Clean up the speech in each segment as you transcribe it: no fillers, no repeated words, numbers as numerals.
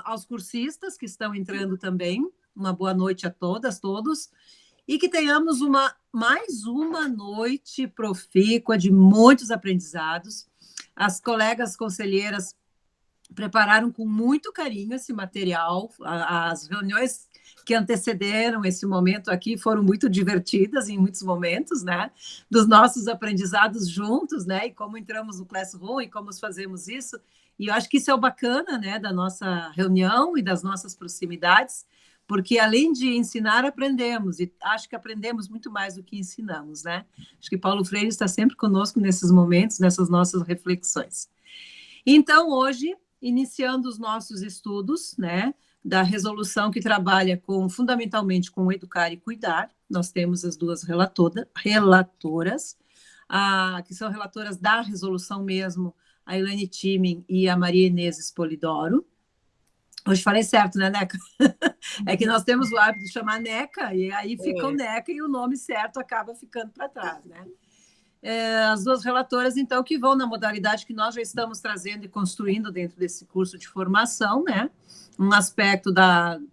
aos cursistas que estão entrando também. Uma boa noite a todas, todos. E que tenhamos mais uma noite profícua de muitos aprendizados. As colegas conselheiras prepararam com muito carinho esse material. As reuniões que antecederam esse momento aqui foram muito divertidas em muitos momentos, né? Dos nossos aprendizados juntos, né? E como entramos no Classroom e como fazemos isso. E eu acho que isso é o bacana, né? Da nossa reunião e das nossas proximidades, porque além de ensinar, aprendemos. E acho que aprendemos muito mais do que ensinamos, né? Acho que Paulo Freire está sempre conosco nesses momentos, nessas nossas reflexões. Então, hoje, iniciando os nossos estudos, né, da resolução que trabalha fundamentalmente com educar e cuidar, nós temos as duas relatoras, que são relatoras da resolução mesmo, a Elaine Timin e a Maria Inês Polidoro. Hoje falei certo, né, Neca? É que nós temos o hábito de chamar Neca, e aí fica o Neca e o nome certo acaba ficando para trás, né? As duas relatoras, então, que vão na modalidade que nós já estamos trazendo e construindo dentro desse curso de formação, né? Um aspecto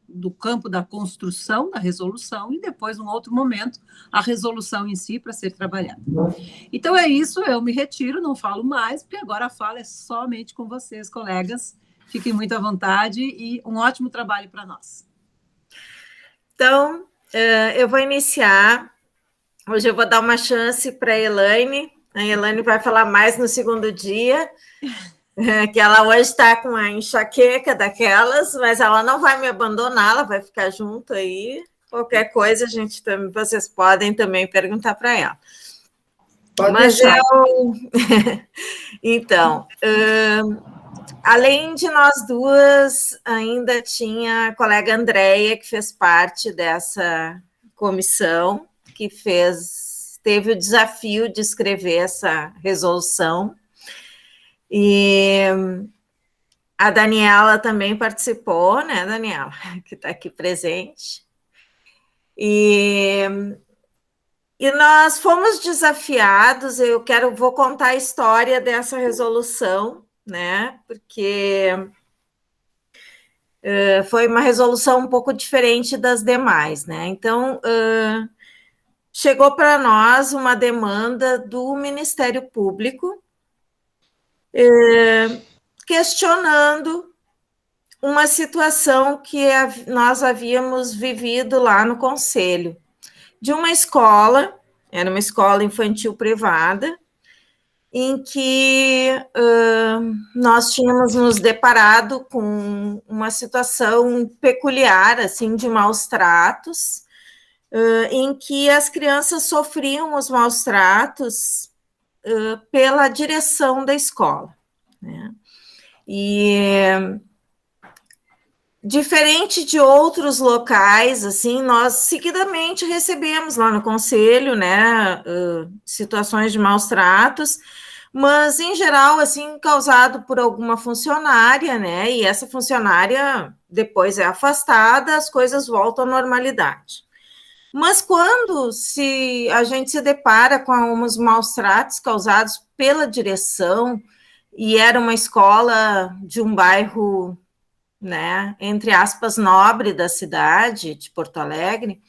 do campo da construção, da resolução, e depois, num outro momento, a resolução em si para ser trabalhada. Então, é isso, eu me retiro, não falo mais, porque agora a fala é somente com vocês, colegas. Fiquem muito à vontade e um ótimo trabalho para nós. Então, eu vou iniciar. Hoje eu vou dar uma chance para a Elaine. A Elaine vai falar mais no segundo dia, que ela hoje está com a enxaqueca daquelas, mas ela não vai me abandonar, ela vai ficar junto aí. Qualquer coisa, vocês podem também perguntar para ela. Pode deixar. Então, além de nós duas, ainda tinha a colega Andréia, que fez parte dessa comissão, que teve o desafio de escrever essa resolução. E a Daniela também participou, né, Daniela, que está aqui presente. E nós fomos desafiados, vou contar a história dessa resolução, né, porque foi uma resolução um pouco diferente das demais, né, então chegou para nós uma demanda do Ministério Público questionando uma situação que nós havíamos vivido lá no Conselho, de uma escola, era uma escola infantil privada, em que nós tínhamos nos deparado com uma situação peculiar, assim, de maus tratos, em que as crianças sofriam os maus tratos pela direção da escola, né? E diferente de outros locais, assim, nós seguidamente recebemos lá no Conselho, né, situações de maus tratos, mas em geral, assim, causado por alguma funcionária, né, e essa funcionária depois é afastada, as coisas voltam à normalidade. Mas quando a gente se depara com alguns maus tratos causados pela direção, e era uma escola de um bairro, né, entre aspas, nobre da cidade de Porto Alegre,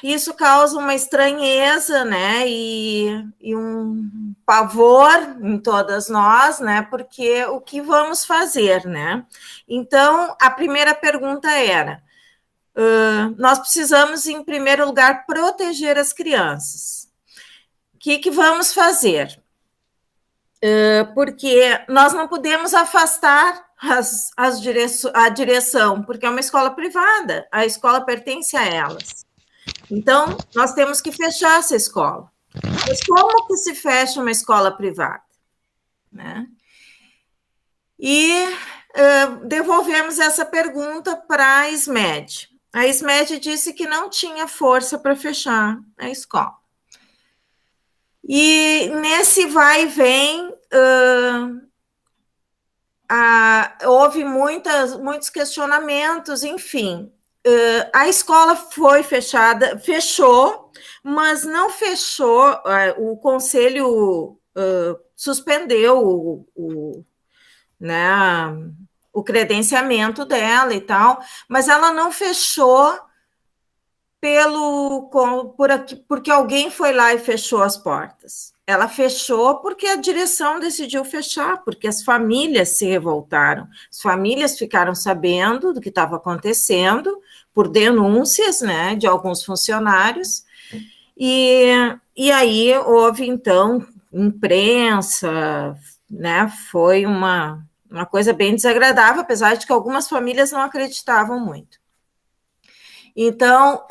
isso causa uma estranheza, né, e um pavor em todas nós, né, porque o que vamos fazer, né? Então, a primeira pergunta era, nós precisamos, em primeiro lugar, proteger as crianças. O que vamos fazer? Porque nós não podemos afastar a direção, porque é uma escola privada, a escola pertence a elas. Então, nós temos que fechar essa escola. Mas como que se fecha uma escola privada? Né? E devolvemos essa pergunta para a SMED. A SMED disse que não tinha força para fechar a escola. E nesse vai e vem, houve muitos questionamentos, enfim. A escola foi fechou, mas não fechou, o Conselho suspendeu né, o credenciamento dela e tal, mas ela não fechou porque alguém foi lá e fechou as portas. Ela fechou porque a direção decidiu fechar, porque as famílias se revoltaram. As famílias ficaram sabendo do que estava acontecendo por denúncias, né, de alguns funcionários, e aí houve, então, imprensa, né, foi uma coisa bem desagradável, apesar de que algumas famílias não acreditavam muito. Então,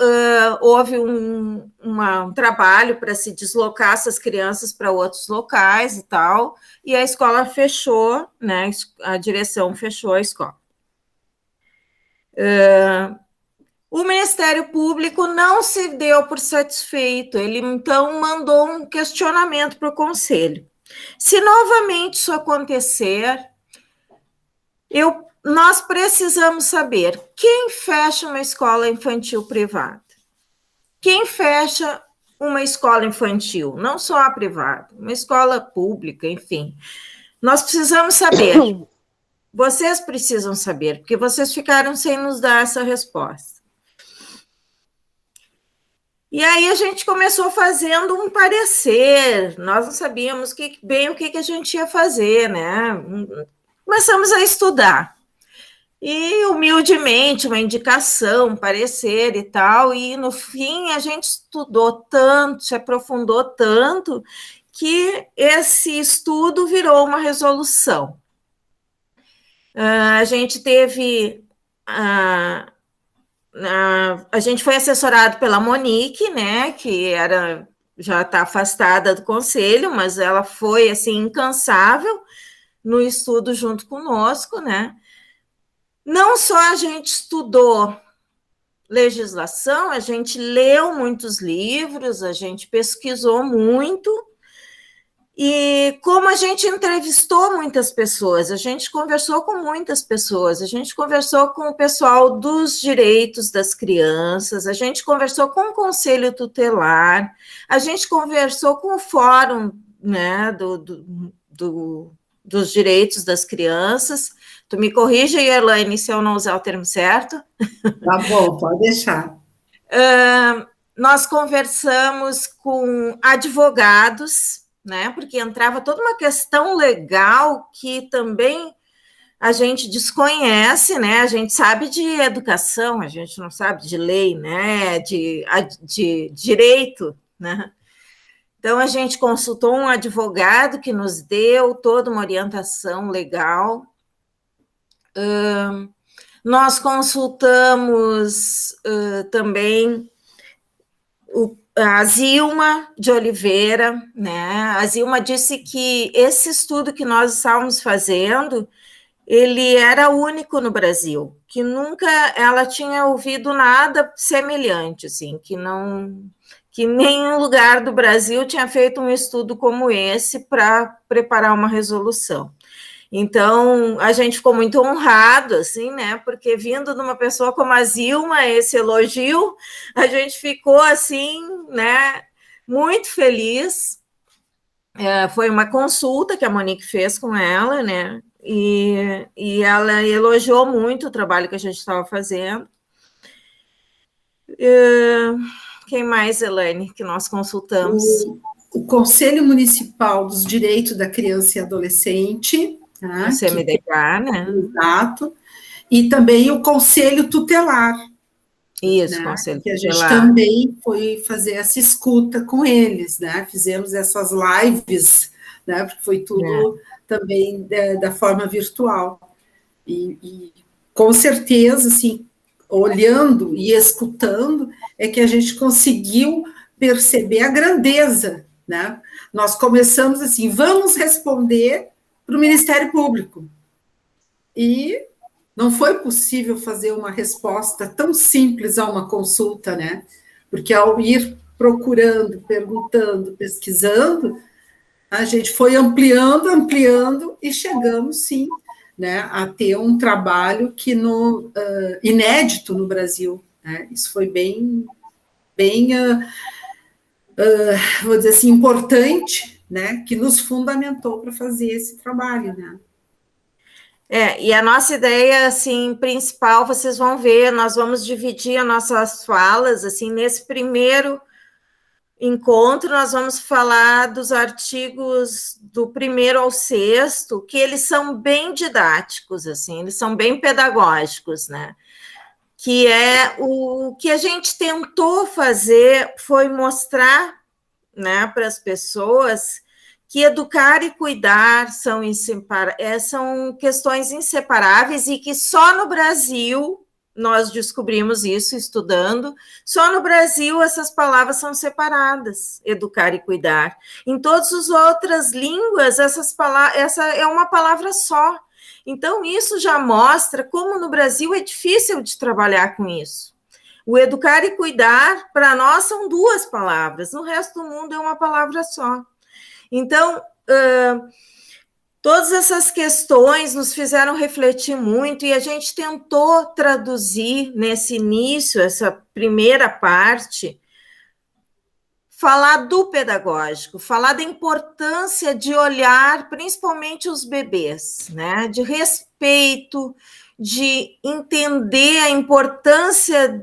houve um trabalho para se deslocar essas crianças para outros locais e tal, e a escola fechou, né? A direção fechou a escola. O Ministério Público não se deu por satisfeito, ele então mandou um questionamento para o Conselho. Se novamente isso acontecer, nós precisamos saber quem fecha uma escola infantil privada. Quem fecha uma escola infantil, não só a privada, uma escola pública, enfim. Nós precisamos saber. Vocês precisam saber, porque vocês ficaram sem nos dar essa resposta. E aí a gente começou fazendo um parecer, nós não sabíamos bem o que a gente ia fazer, né? Começamos a estudar. E, humildemente, uma indicação, um parecer e tal, e, no fim, a gente estudou tanto, se aprofundou tanto, que esse estudo virou uma resolução. A gente teve... a gente foi assessorado pela Monique, né, que já está afastada do conselho, mas ela foi, assim, incansável no estudo junto conosco, né? Não só a gente estudou legislação, a gente leu muitos livros, a gente pesquisou muito, e como a gente entrevistou muitas pessoas, a gente conversou com muitas pessoas, a gente conversou com o pessoal dos direitos das crianças, a gente conversou com o Conselho Tutelar, a gente conversou com o Fórum, né, dos Direitos das Crianças. Tu me corrija, Elaine, se eu não usar o termo certo. Tá bom, pode deixar. Nós conversamos com advogados, né, porque entrava toda uma questão legal que também a gente desconhece, né, a gente sabe de educação, a gente não sabe de lei, né, de direito, né. Então, a gente consultou um advogado que nos deu toda uma orientação legal. Nós consultamos também a Zilma de Oliveira, né? A Zilma disse que esse estudo que nós estávamos fazendo, ele era único no Brasil, que nunca ela tinha ouvido nada semelhante, assim, que nenhum lugar do Brasil tinha feito um estudo como esse para preparar uma resolução. Então, a gente ficou muito honrado, assim, né? Porque vindo de uma pessoa como a Zilma, esse elogio, a gente ficou, assim, né? Muito feliz. Foi uma consulta que a Monique fez com ela, né? E ela elogiou muito o trabalho que a gente estava fazendo. Quem mais, Elaine, que nós consultamos? O Conselho Municipal dos Direitos da Criança e Adolescente, o CMDK, né? Exato. E também o Conselho Tutelar. Isso, né? Conselho que Tutelar. A gente também foi fazer essa escuta com eles, né? Fizemos essas lives, né? Porque foi tudo também da forma virtual. E com certeza, assim, olhando e escutando, é que a gente conseguiu perceber a grandeza, né? Nós começamos assim, vamos responder para o Ministério Público. E não foi possível fazer uma resposta tão simples a uma consulta, né? Porque ao ir procurando, perguntando, pesquisando, a gente foi ampliando e chegamos, sim, né, a ter um trabalho que inédito no Brasil. Né? Isso foi bem vou dizer assim, importante, né, que nos fundamentou para fazer esse trabalho, né? E a nossa ideia, assim, principal, vocês vão ver, nós vamos dividir as nossas falas, assim, nesse primeiro encontro, nós vamos falar dos artigos do 1º ao 6º, que eles são bem didáticos, assim, eles são bem pedagógicos, né? Que é o que a gente tentou fazer foi mostrar, né, para as pessoas que educar e cuidar são questões inseparáveis e que só no Brasil nós descobrimos isso estudando, só no Brasil essas palavras são separadas, educar e cuidar. Em todas as outras línguas, essa é uma palavra só. Então, isso já mostra como no Brasil é difícil de trabalhar com isso. O educar e cuidar, para nós, são 2 palavras, no resto do mundo é uma palavra só. Então, todas essas questões nos fizeram refletir muito e a gente tentou traduzir nesse início, essa primeira parte, falar do pedagógico, falar da importância de olhar principalmente os bebês, né? De respeito, de entender a importância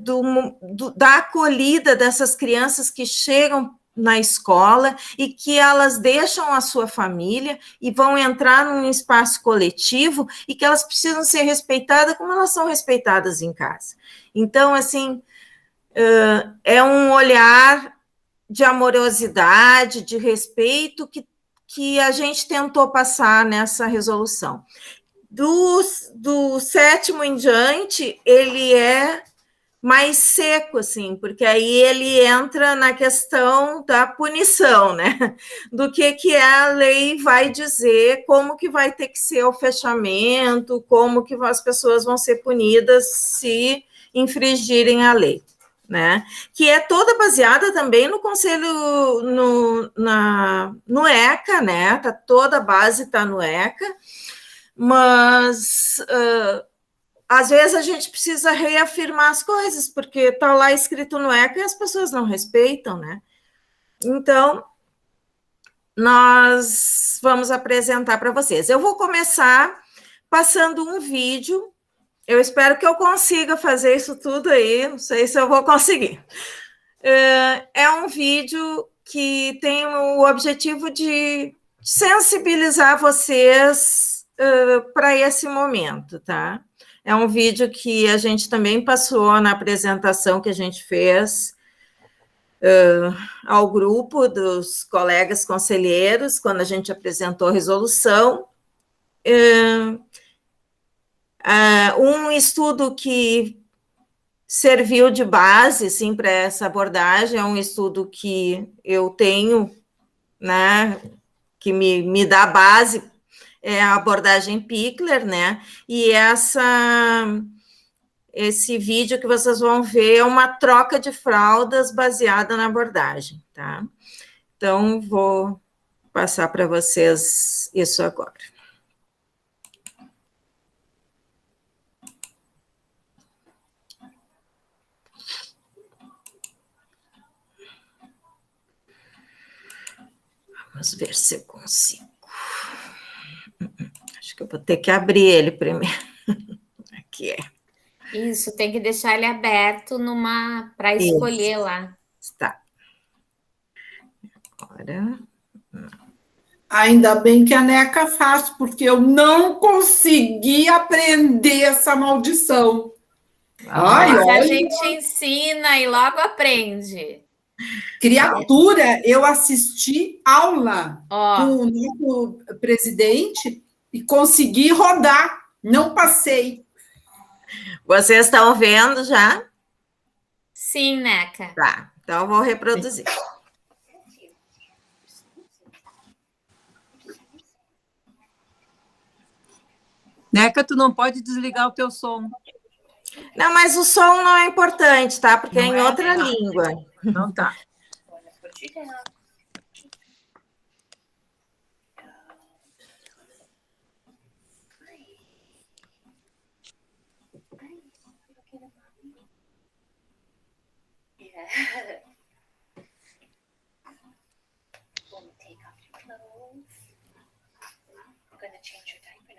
da acolhida dessas crianças que chegam na escola e que elas deixam a sua família e vão entrar num espaço coletivo e que elas precisam ser respeitadas como elas são respeitadas em casa. Então, assim, é um olhar de amorosidade, de respeito que a gente tentou passar nessa resolução. Do 7º em diante, ele é mais seco, assim, porque aí ele entra na questão da punição, né? Do que a lei vai dizer, como que vai ter que ser o fechamento, como que as pessoas vão ser punidas se infringirem a lei, né? Que é toda baseada também no Conselho, no ECA, né? Toda a base está no ECA, mas às vezes a gente precisa reafirmar as coisas, porque está lá escrito no ECA e as pessoas não respeitam, né? Então, nós vamos apresentar para vocês. Eu vou começar passando um vídeo. Eu espero que eu consiga fazer isso tudo aí, não sei se eu vou conseguir. É um vídeo que tem o objetivo de sensibilizar vocês para esse momento, tá? É um vídeo que a gente também passou na apresentação que a gente fez ao grupo dos colegas conselheiros, quando a gente apresentou a resolução. Um estudo que serviu de base, assim, para essa abordagem, é um estudo que eu tenho, né, que me dá base, é a abordagem Pickler, né, e esse vídeo que vocês vão ver é uma troca de fraldas baseada na abordagem, tá? Então, vou passar para vocês isso agora. Vamos ver se eu consigo. Acho que eu vou ter que abrir ele primeiro. Aqui é. Isso, tem que deixar ele aberto para escolher lá. Tá. Agora. Ainda bem que a Neca faz, porque eu não consegui aprender essa maldição. Mas a gente ensina e logo aprende. Criatura, eu assisti aula com o nosso presidente e consegui rodar, não passei. Vocês estão vendo já? Sim, Neca. Tá, então eu vou reproduzir. Neca, tu não pode desligar o teu som. Não, mas o som não é importante, tá? Porque não é em outra língua. Então tá.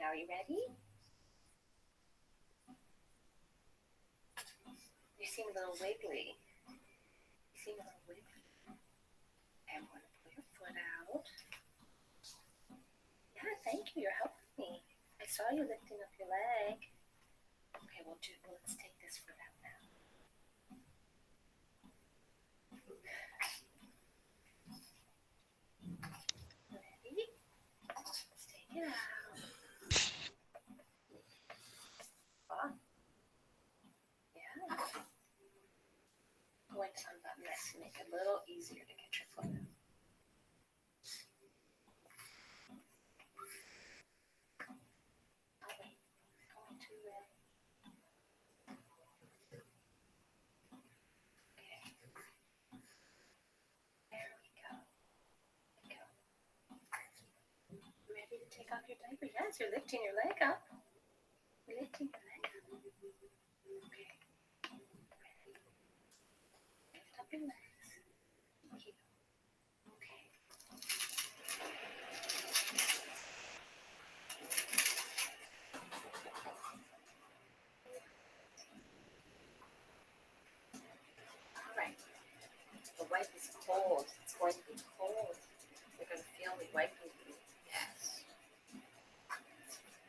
Are you ready? You seem a little wiggly. You seem a little wiggly. I'm going to pull your foot out. Yeah, thank you. You're helping me. I saw you lifting up your leg. Okay, well, let's take this foot out now. Ready? Let's take it out. Fun. Yeah. Going to unbutton this to make it a little easier to get your foot out. Ready to take off your diaper? Yes, you're lifting your leg up. You're lifting your leg up. Okay. Ready. Lift up your legs. Keep. Okay. All right. The wipe is cold. It's going to be cold. You're going to feel me wiping you. Yes.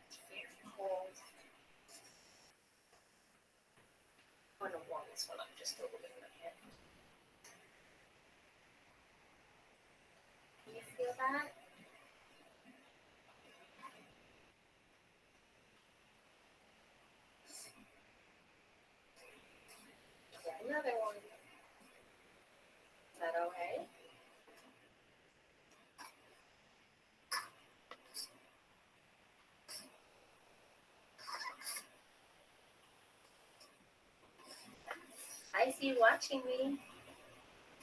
It's very cold. I'm going to warm this one up just a little bit in my hand. Can you feel that? Okay, another one. Is that okay? I see you watching me.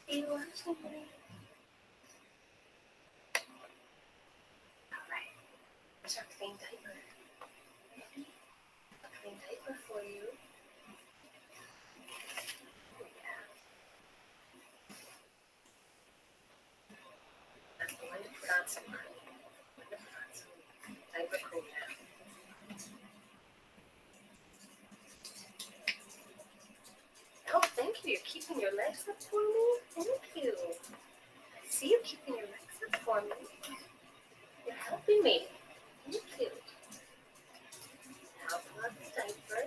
See you watching me. All right. Here's our clean diaper. Ready? A clean diaper for you. Oh, yeah. I'm going to put on some cream. I'm going to put on some diaper cream now. Oh, thank you. You're keeping your legs up for me. Thank you. I see you keeping your legs up for me. You're helping me. Thank you. Now put on the diaper.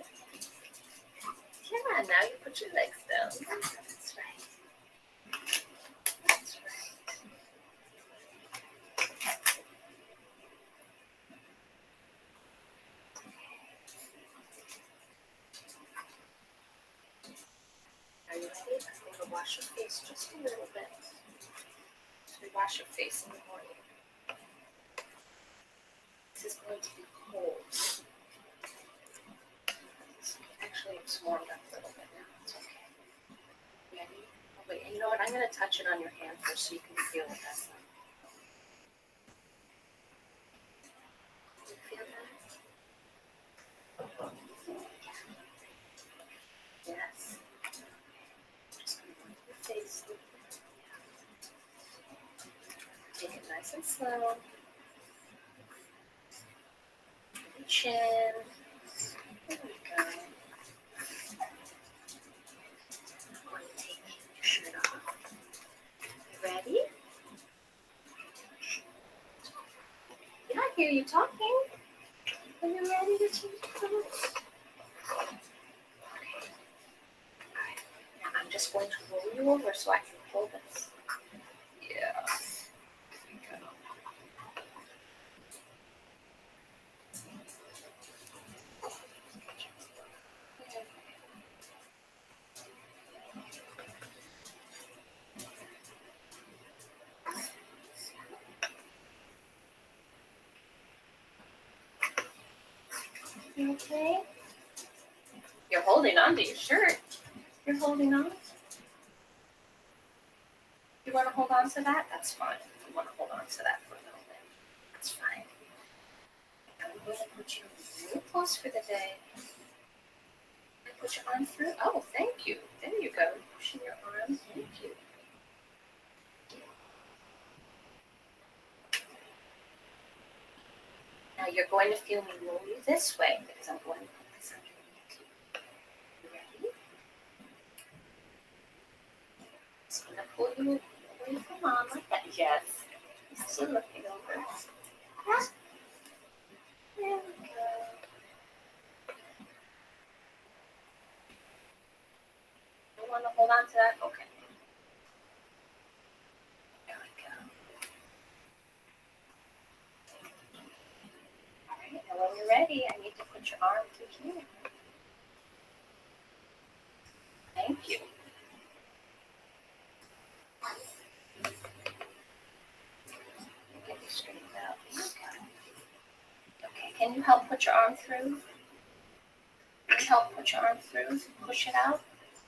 Yeah, now you put your legs down. That's right. That's right. Are you ready? I'm going to wash your face just a little bit. So we wash your face in the morning. This is going to be cold. Actually, it's warmed up a little bit now. It's okay. Ready? Oh, wait, you know what? I'm going to touch it on your hand first so you can feel what that's like. Do you feel that? Yes. Just going to wipe your face. Take it nice and slow. Your chin. There we go. I'm going to take your shirt off. You ready? Yeah, I hear you talking. Are you ready to change clothes? Okay. All right. Now I'm just going to roll you over so I can hold this. Yeah. There we go. You okay? You're holding on to your shirt. You're holding on. You want to hold on to that? That's fine. If you want to hold on to that for a little bit, that's fine. I'm going to put you real close for the day. Put your arm through. Oh, thank you. There you go. Pushing your arm. Thank you. Now you're going to feel me roll you this way because I'm going to put this underneath you. You ready? away from Mom like that. Yes. He's still looking over. Yeah. There we go. You want to hold on to that? Okay. There we go. All right, and when you're ready, I need to put your arm through here. Thank you. Get this straightened out. Okay, can you help put your arm through? Can you help put your arm through? Push it out.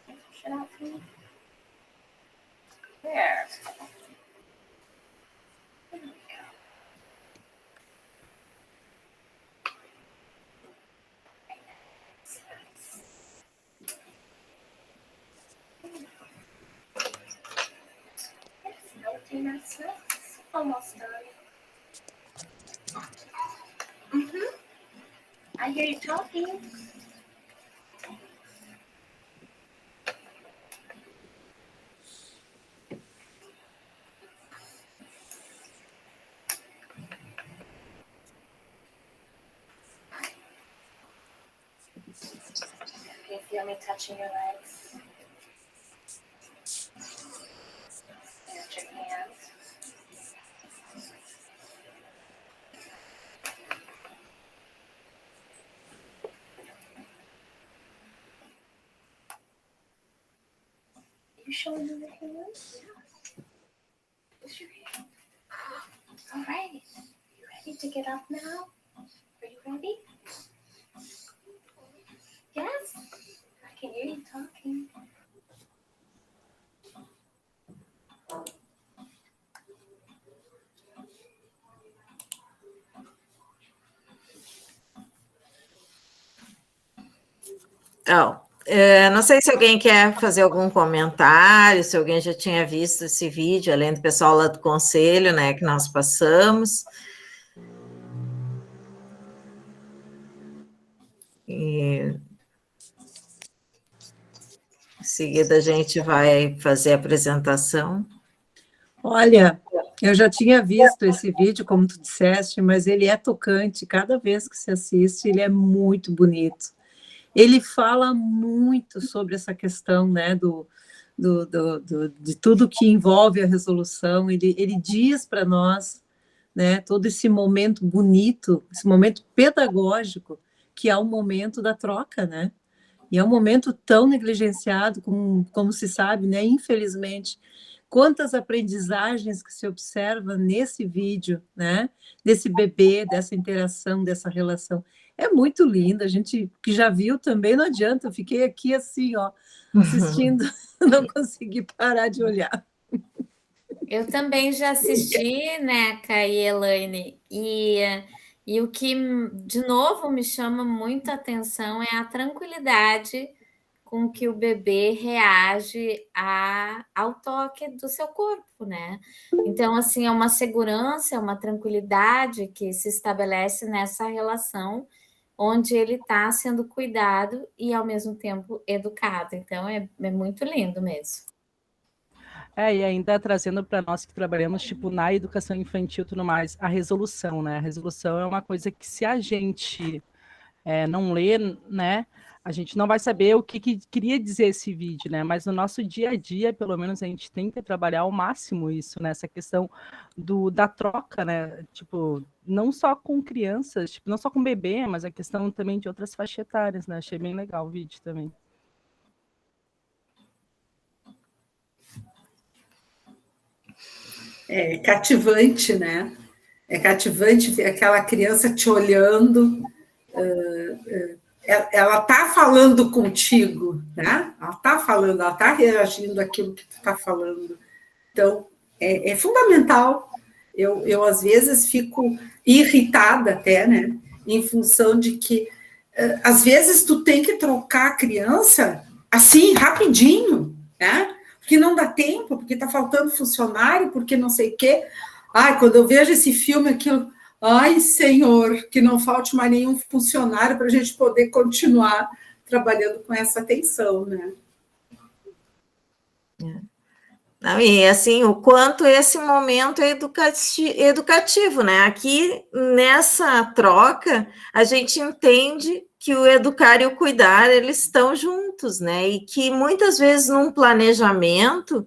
Push it out for me. There. There we go. That's almost done. I hear you talking. Can you feel me touching your legs? There's your hands. You showing me your hands? Yeah. Where's your hand? All right. You ready to get up now? Are you ready? Yes. I can hear you talking. Não sei se alguém quer fazer algum comentário, se alguém já tinha visto esse vídeo, além do pessoal lá do conselho, né, que nós passamos. E em seguida a gente vai fazer a apresentação. Olha, eu já tinha visto esse vídeo, como tu disseste, mas ele é tocante. Cada vez que se assiste, ele é muito bonito. Ele fala muito sobre essa questão, né, de tudo que envolve a resolução. Ele diz para nós, né, todo esse momento bonito, esse momento pedagógico, que é o momento da troca, né? E é um momento tão negligenciado, como se sabe, né? Infelizmente, quantas aprendizagens que se observa nesse vídeo, né? Desse bebê, dessa interação, dessa relação. É muito lindo, a gente que já viu também, não adianta, eu fiquei aqui assim, ó, assistindo, não consegui parar de olhar. Eu também já assisti, né, Kai e Elaine, e o que, de novo, me chama muita atenção é a tranquilidade com que o bebê reage ao toque do seu corpo, né? Então, assim, é uma segurança, é uma tranquilidade que se estabelece nessa relação onde ele está sendo cuidado e, ao mesmo tempo, educado. Então, é muito lindo mesmo. E ainda trazendo para nós que trabalhamos, tipo, na educação infantil e tudo mais, a resolução, né? A resolução é uma coisa que se a gente não ler, né, a gente não vai saber o que queria dizer esse vídeo, né, mas no nosso dia a dia, pelo menos, a gente tem que trabalhar ao máximo isso, né, essa questão da troca, né, tipo, não só com crianças, tipo, não só com bebê, mas a questão também de outras faixas etárias, né, achei bem legal o vídeo também. É cativante, né? É cativante ver aquela criança te olhando, ela está falando contigo, né? Ela está falando, ela está reagindo àquilo que tu está falando. Então, é fundamental. Eu, às vezes, fico irritada até, né? Em função de que, às vezes, tu tem que trocar a criança assim, rapidinho, né? Porque não dá tempo, porque está faltando funcionário, porque não sei o quê. Ai, quando eu vejo esse filme, aquilo... Ai, Senhor, que não falte mais nenhum funcionário para a gente poder continuar trabalhando com essa atenção, né? Não, e assim, o quanto esse momento é educativo, né? Aqui, nessa troca, a gente entende que o educar e o cuidar, eles estão juntos, né? E que muitas vezes num planejamento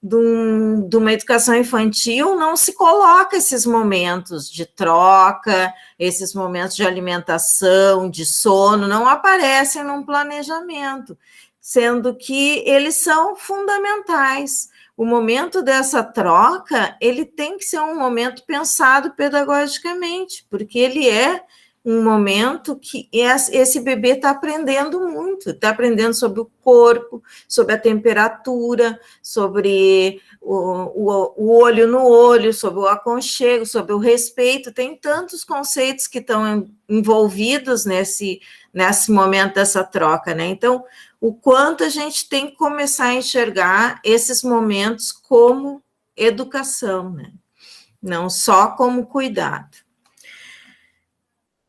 de uma educação infantil não se coloca esses momentos de troca, esses momentos de alimentação, de sono, não aparecem num planejamento, sendo que eles são fundamentais. O momento dessa troca, ele tem que ser um momento pensado pedagogicamente, porque ele é um momento que esse bebê está aprendendo muito, está aprendendo sobre o corpo, sobre a temperatura, sobre o olho no olho, sobre o aconchego, sobre o respeito, tem tantos conceitos que estão envolvidos nesse momento dessa troca, né? Então, o quanto a gente tem que começar a enxergar esses momentos como educação, né? Não só como cuidado.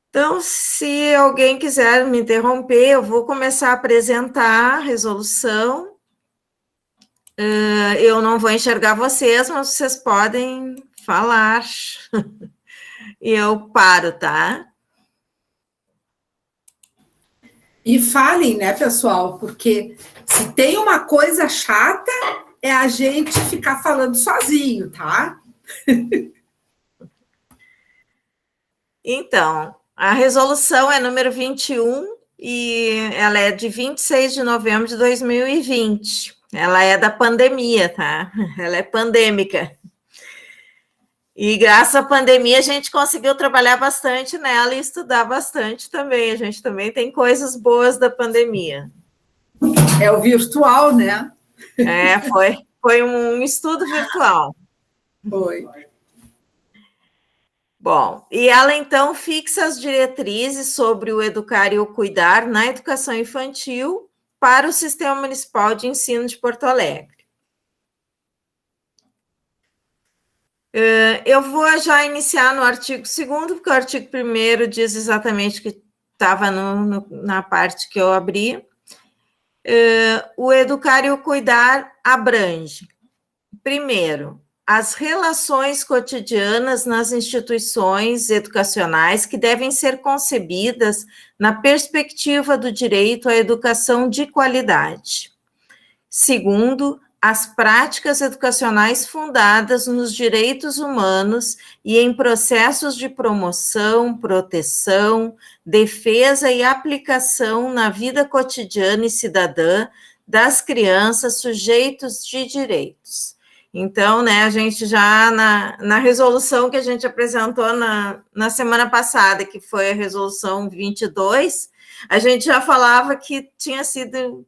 Então, se alguém quiser me interromper, eu vou começar a apresentar a resolução. Eu não vou enxergar vocês, mas vocês podem falar. E eu paro, tá? E falem, né, pessoal? Porque se tem uma coisa chata, é a gente ficar falando sozinho, tá? Então, a resolução é número 21 e ela é de 26 de novembro de 2020. Ela é da pandemia, tá? Ela é pandêmica. E graças à pandemia a gente conseguiu trabalhar bastante nela e estudar bastante também. A gente também tem coisas boas da pandemia. É o virtual, né? Foi um estudo virtual. Foi. Bom, e ela então fixa as diretrizes sobre o educar e o cuidar na educação infantil para o Sistema Municipal de Ensino de Porto Alegre. Eu vou já iniciar no artigo 2º, porque o artigo 1º diz exatamente o que estava na parte que eu abri. O educar e o cuidar abrange, primeiro, as relações cotidianas nas instituições educacionais que devem ser concebidas na perspectiva do direito à educação de qualidade. Segundo, as práticas educacionais fundadas nos direitos humanos e em processos de promoção, proteção, defesa e aplicação na vida cotidiana e cidadã das crianças sujeitos de direitos. Então, né, a gente já, na resolução que a gente apresentou na semana passada, que foi a resolução 22, a gente já falava que tinha sido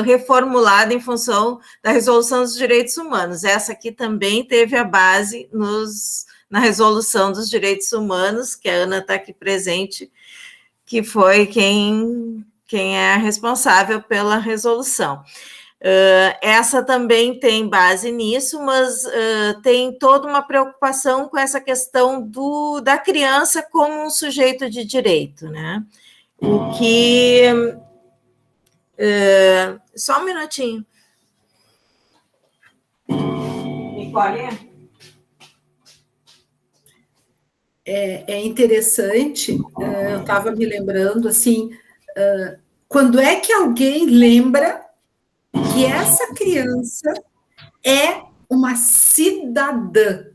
reformulada em função da resolução dos direitos humanos. Essa aqui também teve a base na resolução dos direitos humanos, que a Ana está aqui presente, que foi quem é responsável pela resolução. Essa também tem base nisso, mas tem toda uma preocupação com essa questão da criança como um sujeito de direito, né? O que... só um minutinho. Nicole? É interessante, eu estava me lembrando, assim, quando é que alguém lembra que essa criança é uma cidadã,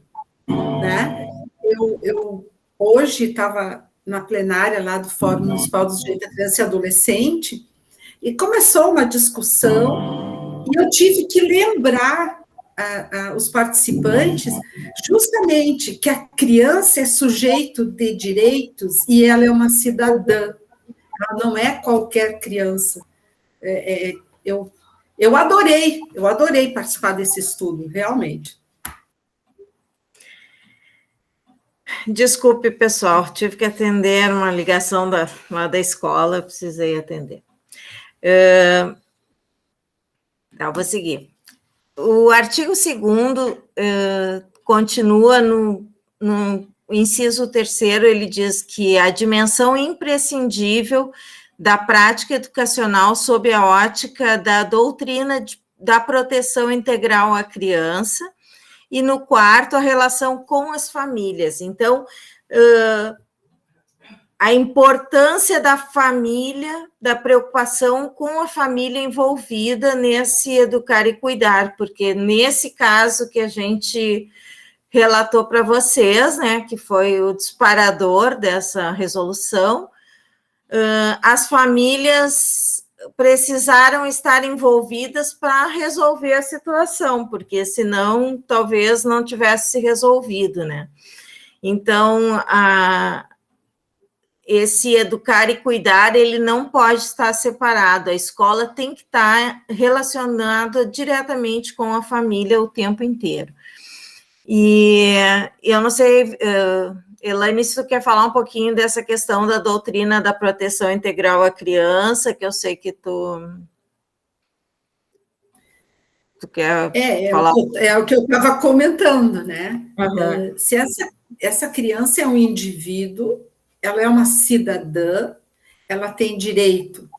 né? Eu hoje estava na plenária lá do Fórum Municipal dos Direitos da Criança e Adolescente e começou uma discussão e eu tive que lembrar os participantes justamente que a criança é sujeito de direitos e ela é uma cidadã, ela não é qualquer criança. Eu adorei participar desse estudo, realmente. Desculpe, pessoal, tive que atender uma ligação lá da escola, precisei atender. Tá, vou seguir. O artigo 2º continua no inciso 3º, ele diz que a dimensão imprescindível da prática educacional sob a ótica da doutrina da proteção integral à criança, e no quarto, a relação com as famílias. Então, a importância da família, da preocupação com a família envolvida nesse educar e cuidar, porque nesse caso que a gente relatou para vocês, né, que foi o disparador dessa resolução, as famílias precisaram estar envolvidas para resolver a situação, porque senão talvez não tivesse se resolvido, né? Então, esse educar e cuidar, ele não pode estar separado, a escola tem que estar relacionada diretamente com a família o tempo inteiro. E eu não sei, Elaine, se tu quer falar um pouquinho dessa questão da doutrina da proteção integral à criança, que eu sei que tu quer falar. É o que eu estava comentando, né? Uhum. Se essa criança é um indivíduo, ela é uma cidadã, ela tem direito.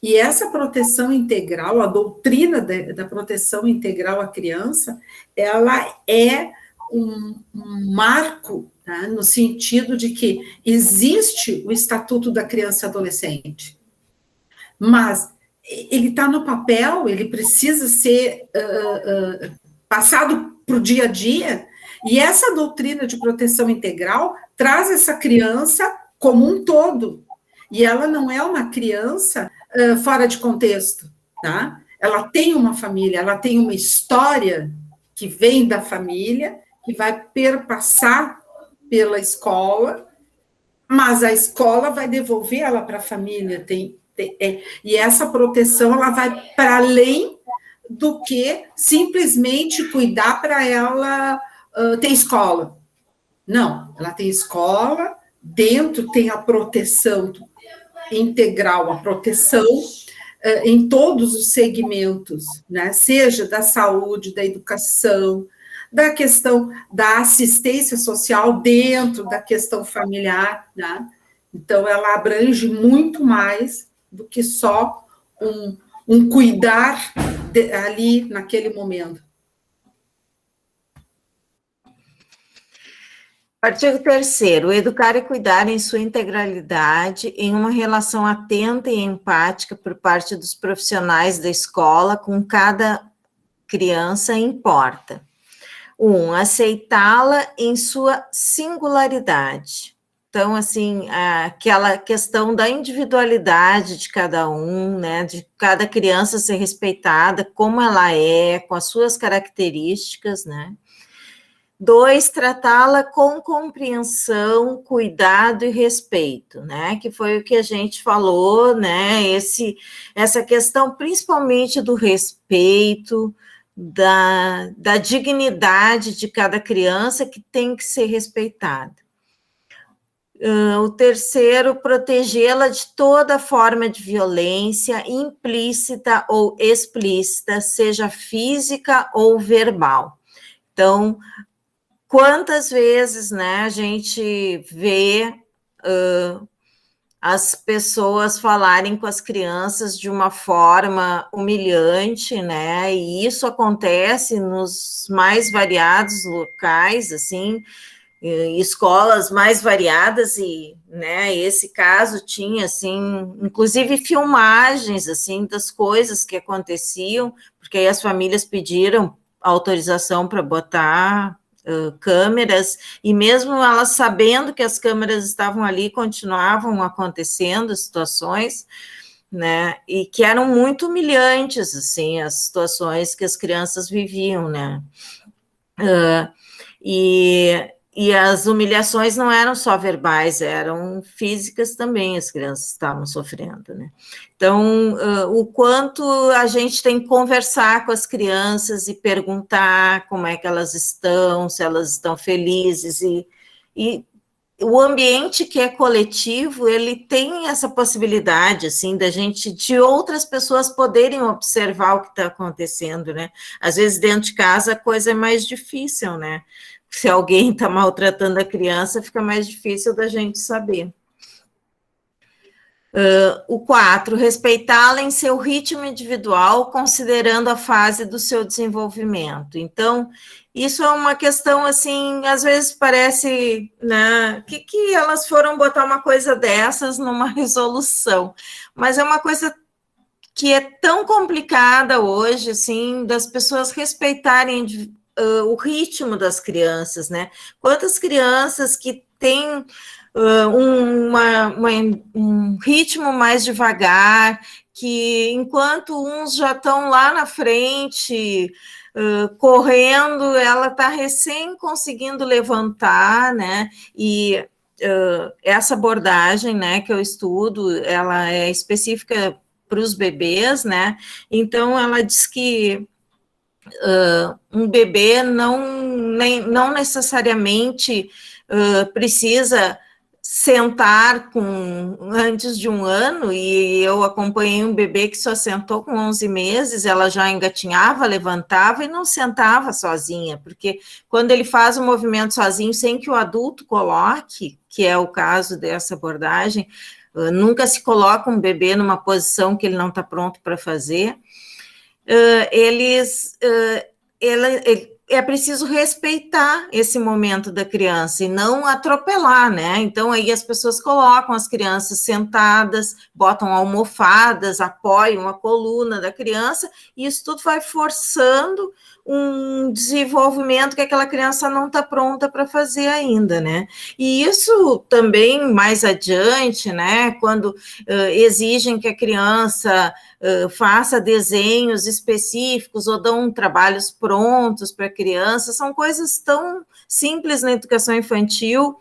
E essa proteção integral, a doutrina da proteção integral à criança, ela é um marco, tá? No sentido de que existe o Estatuto da Criança e Adolescente, mas ele está no papel, ele precisa ser passado para o dia a dia, e essa doutrina de proteção integral traz essa criança como um todo, e ela não é uma criança fora de contexto, tá? Ela tem uma família, ela tem uma história que vem da família, que vai perpassar pela escola, mas a escola vai devolver ela para a família, e essa proteção ela vai para além do que simplesmente cuidar para ela ter escola. Não, ela tem escola, dentro tem a proteção integral, a proteção em todos os segmentos, né? Seja da saúde, da educação, da questão da assistência social dentro da questão familiar, né? Então, ela abrange muito mais do que só um cuidar ali naquele momento. Artigo 3º, educar e cuidar em sua integralidade em uma relação atenta e empática por parte dos profissionais da escola com cada criança importa. 1, aceitá-la em sua singularidade. Então, assim, aquela questão da individualidade de cada um, né, de cada criança ser respeitada como ela é, com as suas características, né. 2, tratá-la com compreensão, cuidado e respeito, né, que foi o que a gente falou, né, essa questão principalmente do respeito, da dignidade de cada criança que tem que ser respeitada. O 3º, protegê-la de toda forma de violência, implícita ou explícita, seja física ou verbal. Então, quantas vezes, né, a gente vê as pessoas falarem com as crianças de uma forma humilhante, né, e isso acontece nos mais variados locais, assim, escolas mais variadas, e, né, esse caso tinha, assim, inclusive filmagens, assim, das coisas que aconteciam, porque aí as famílias pediram autorização para botar câmeras, e mesmo elas sabendo que as câmeras estavam ali, continuavam acontecendo situações, né, e que eram muito humilhantes, assim, as situações que as crianças viviam, né, e as humilhações não eram só verbais, eram físicas também, as crianças estavam sofrendo, né. Então, o quanto a gente tem que conversar com as crianças e perguntar como é que elas estão, se elas estão felizes, e o ambiente que é coletivo, ele tem essa possibilidade, assim, de outras pessoas poderem observar o que está acontecendo, né. Às vezes, dentro de casa, a coisa é mais difícil, né. Se alguém está maltratando a criança, fica mais difícil da gente saber. O 4, respeitá-la em seu ritmo individual, considerando a fase do seu desenvolvimento. Então, isso é uma questão, assim, às vezes parece, né, que elas foram botar uma coisa dessas numa resolução, mas é uma coisa que é tão complicada hoje, assim, das pessoas respeitarem o ritmo das crianças, né? Quantas crianças que têm um ritmo mais devagar, que enquanto uns já estão lá na frente, correndo, ela está recém conseguindo levantar, né? E essa abordagem, né, que eu estudo, ela é específica para os bebês, né? Então, ela diz que um bebê não necessariamente precisa sentar antes de 1 ano, e eu acompanhei um bebê que só sentou com 11 meses, ela já engatinhava, levantava e não sentava sozinha, porque quando ele faz o movimento sozinho, sem que o adulto coloque, que é o caso dessa abordagem, nunca se coloca um bebê numa posição que ele não está pronto para fazer, é preciso respeitar esse momento da criança e não atropelar, né? Então, aí as pessoas colocam as crianças sentadas, botam almofadas, apoiam a coluna da criança, e isso tudo vai forçando um desenvolvimento que aquela criança não está pronta para fazer ainda, né? E isso também, mais adiante, né, quando exigem que a criança faça desenhos específicos ou dão trabalhos prontos para a criança, são coisas tão simples na educação infantil,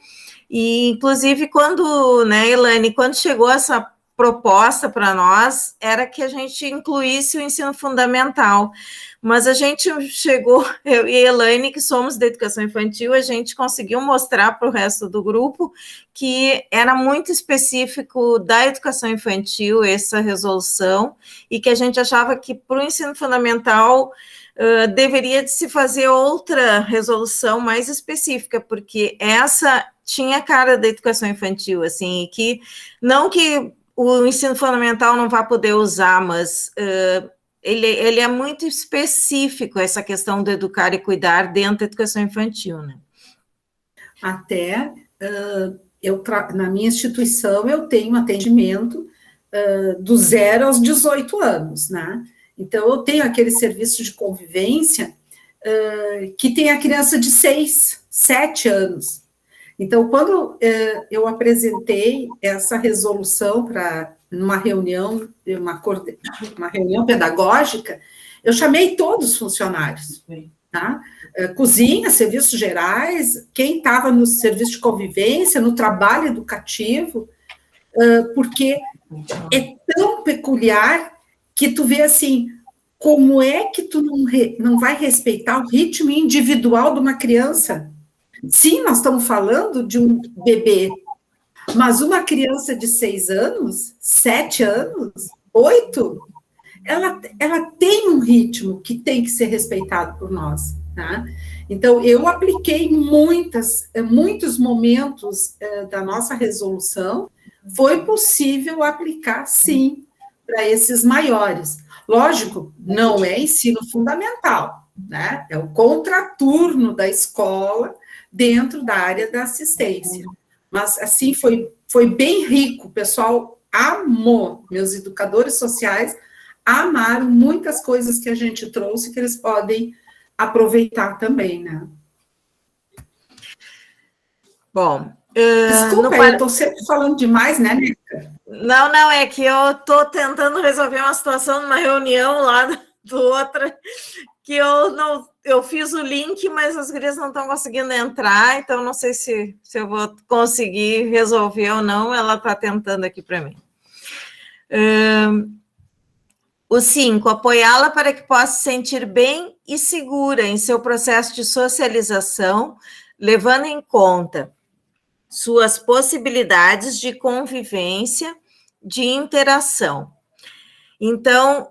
e inclusive quando, né, Elaine, quando chegou essa proposta para nós, era que a gente incluísse o ensino fundamental, mas a gente chegou, eu e a Elaine, que somos da educação infantil, a gente conseguiu mostrar para o resto do grupo que era muito específico da educação infantil essa resolução, e que a gente achava que para o ensino fundamental deveria de se fazer outra resolução mais específica, porque essa tinha cara da educação infantil, assim, e que não que o ensino fundamental não vai poder usar, mas ele é muito específico, essa questão do educar e cuidar dentro da educação infantil, né? Até, na minha instituição, eu tenho atendimento do 0 aos 18 anos, né? Então, eu tenho aquele serviço de convivência que tem a criança de 6, 7 anos. Então, quando eu apresentei essa resolução numa reunião, uma reunião pedagógica, eu chamei todos os funcionários, tá? Cozinha, serviços gerais, quem estava no serviço de convivência, no trabalho educativo, porque é tão peculiar que tu vê assim, como é que tu não vai respeitar o ritmo individual de uma criança? Sim, nós estamos falando de um bebê, mas uma criança de 6 anos, 7 anos, 8, ela tem um ritmo que tem que ser respeitado por nós, tá? Então, eu apliquei muitos momentos da nossa resolução, foi possível aplicar, sim, para esses maiores. Lógico, não é ensino fundamental, né? É o contraturno da escola dentro da área da assistência. Mas, assim, foi bem rico, o pessoal amou, meus educadores sociais amaram muitas coisas que a gente trouxe, que eles podem aproveitar também, né? Bom, desculpa, eu estou sempre falando demais, né, Nica? Não, é que eu estou tentando resolver uma situação numa reunião lá do outra, que eu fiz o link, mas as gurias não estão conseguindo entrar, então não sei se eu vou conseguir resolver ou não, ela está tentando aqui para mim. O 5, apoiá-la para que possa se sentir bem e segura em seu processo de socialização, levando em conta suas possibilidades de convivência, de interação. Então,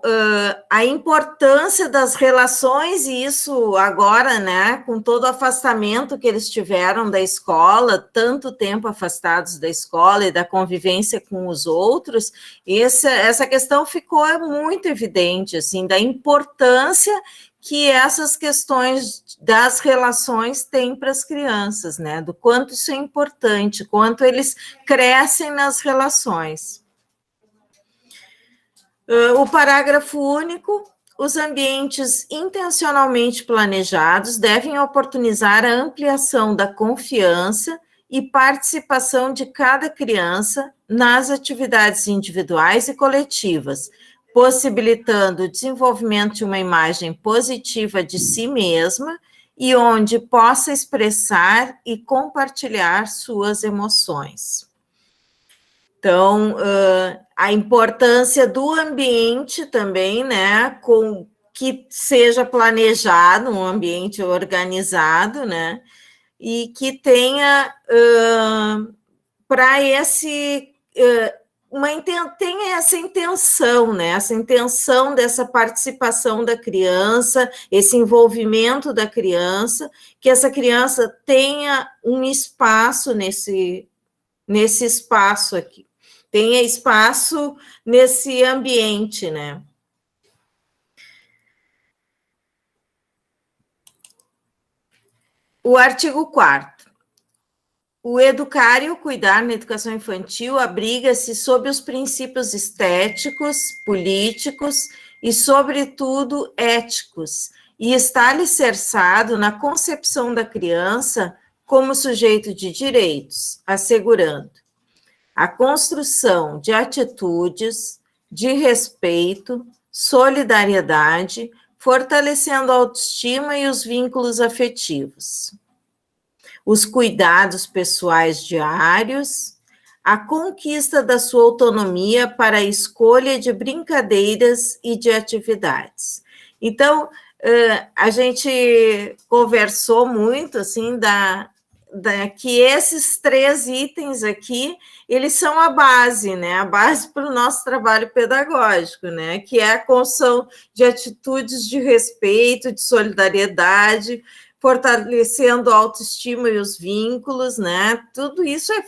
a importância das relações, e isso agora, né, com todo o afastamento que eles tiveram da escola, tanto tempo afastados da escola e da convivência com os outros, essa questão ficou muito evidente, assim, da importância que essas questões das relações têm para as crianças, né, do quanto isso é importante, quanto eles crescem nas relações. O parágrafo único: os ambientes intencionalmente planejados devem oportunizar a ampliação da confiança e participação de cada criança nas atividades individuais e coletivas, possibilitando o desenvolvimento de uma imagem positiva de si mesma e onde possa expressar e compartilhar suas emoções. Então, a importância do ambiente também, né, com que seja planejado, um ambiente organizado, né, e que tenha para esse tenha essa intenção, né, essa intenção dessa participação da criança, esse envolvimento da criança, que essa criança tenha um espaço nesse espaço aqui. Tenha espaço nesse ambiente, né? O artigo 4º. O educar e o cuidar na educação infantil abriga-se sob os princípios estéticos, políticos e, sobretudo, éticos, e está alicerçado na concepção da criança como sujeito de direitos, assegurando a construção de atitudes de respeito, solidariedade, fortalecendo a autoestima e os vínculos afetivos, os cuidados pessoais diários, a conquista da sua autonomia para a escolha de brincadeiras e de atividades. Então, a gente conversou muito, assim, que esses 3 itens aqui, eles são a base, né? A base para o nosso trabalho pedagógico, né? Que é a construção de atitudes de respeito, de solidariedade, fortalecendo a autoestima e os vínculos, né? Tudo isso é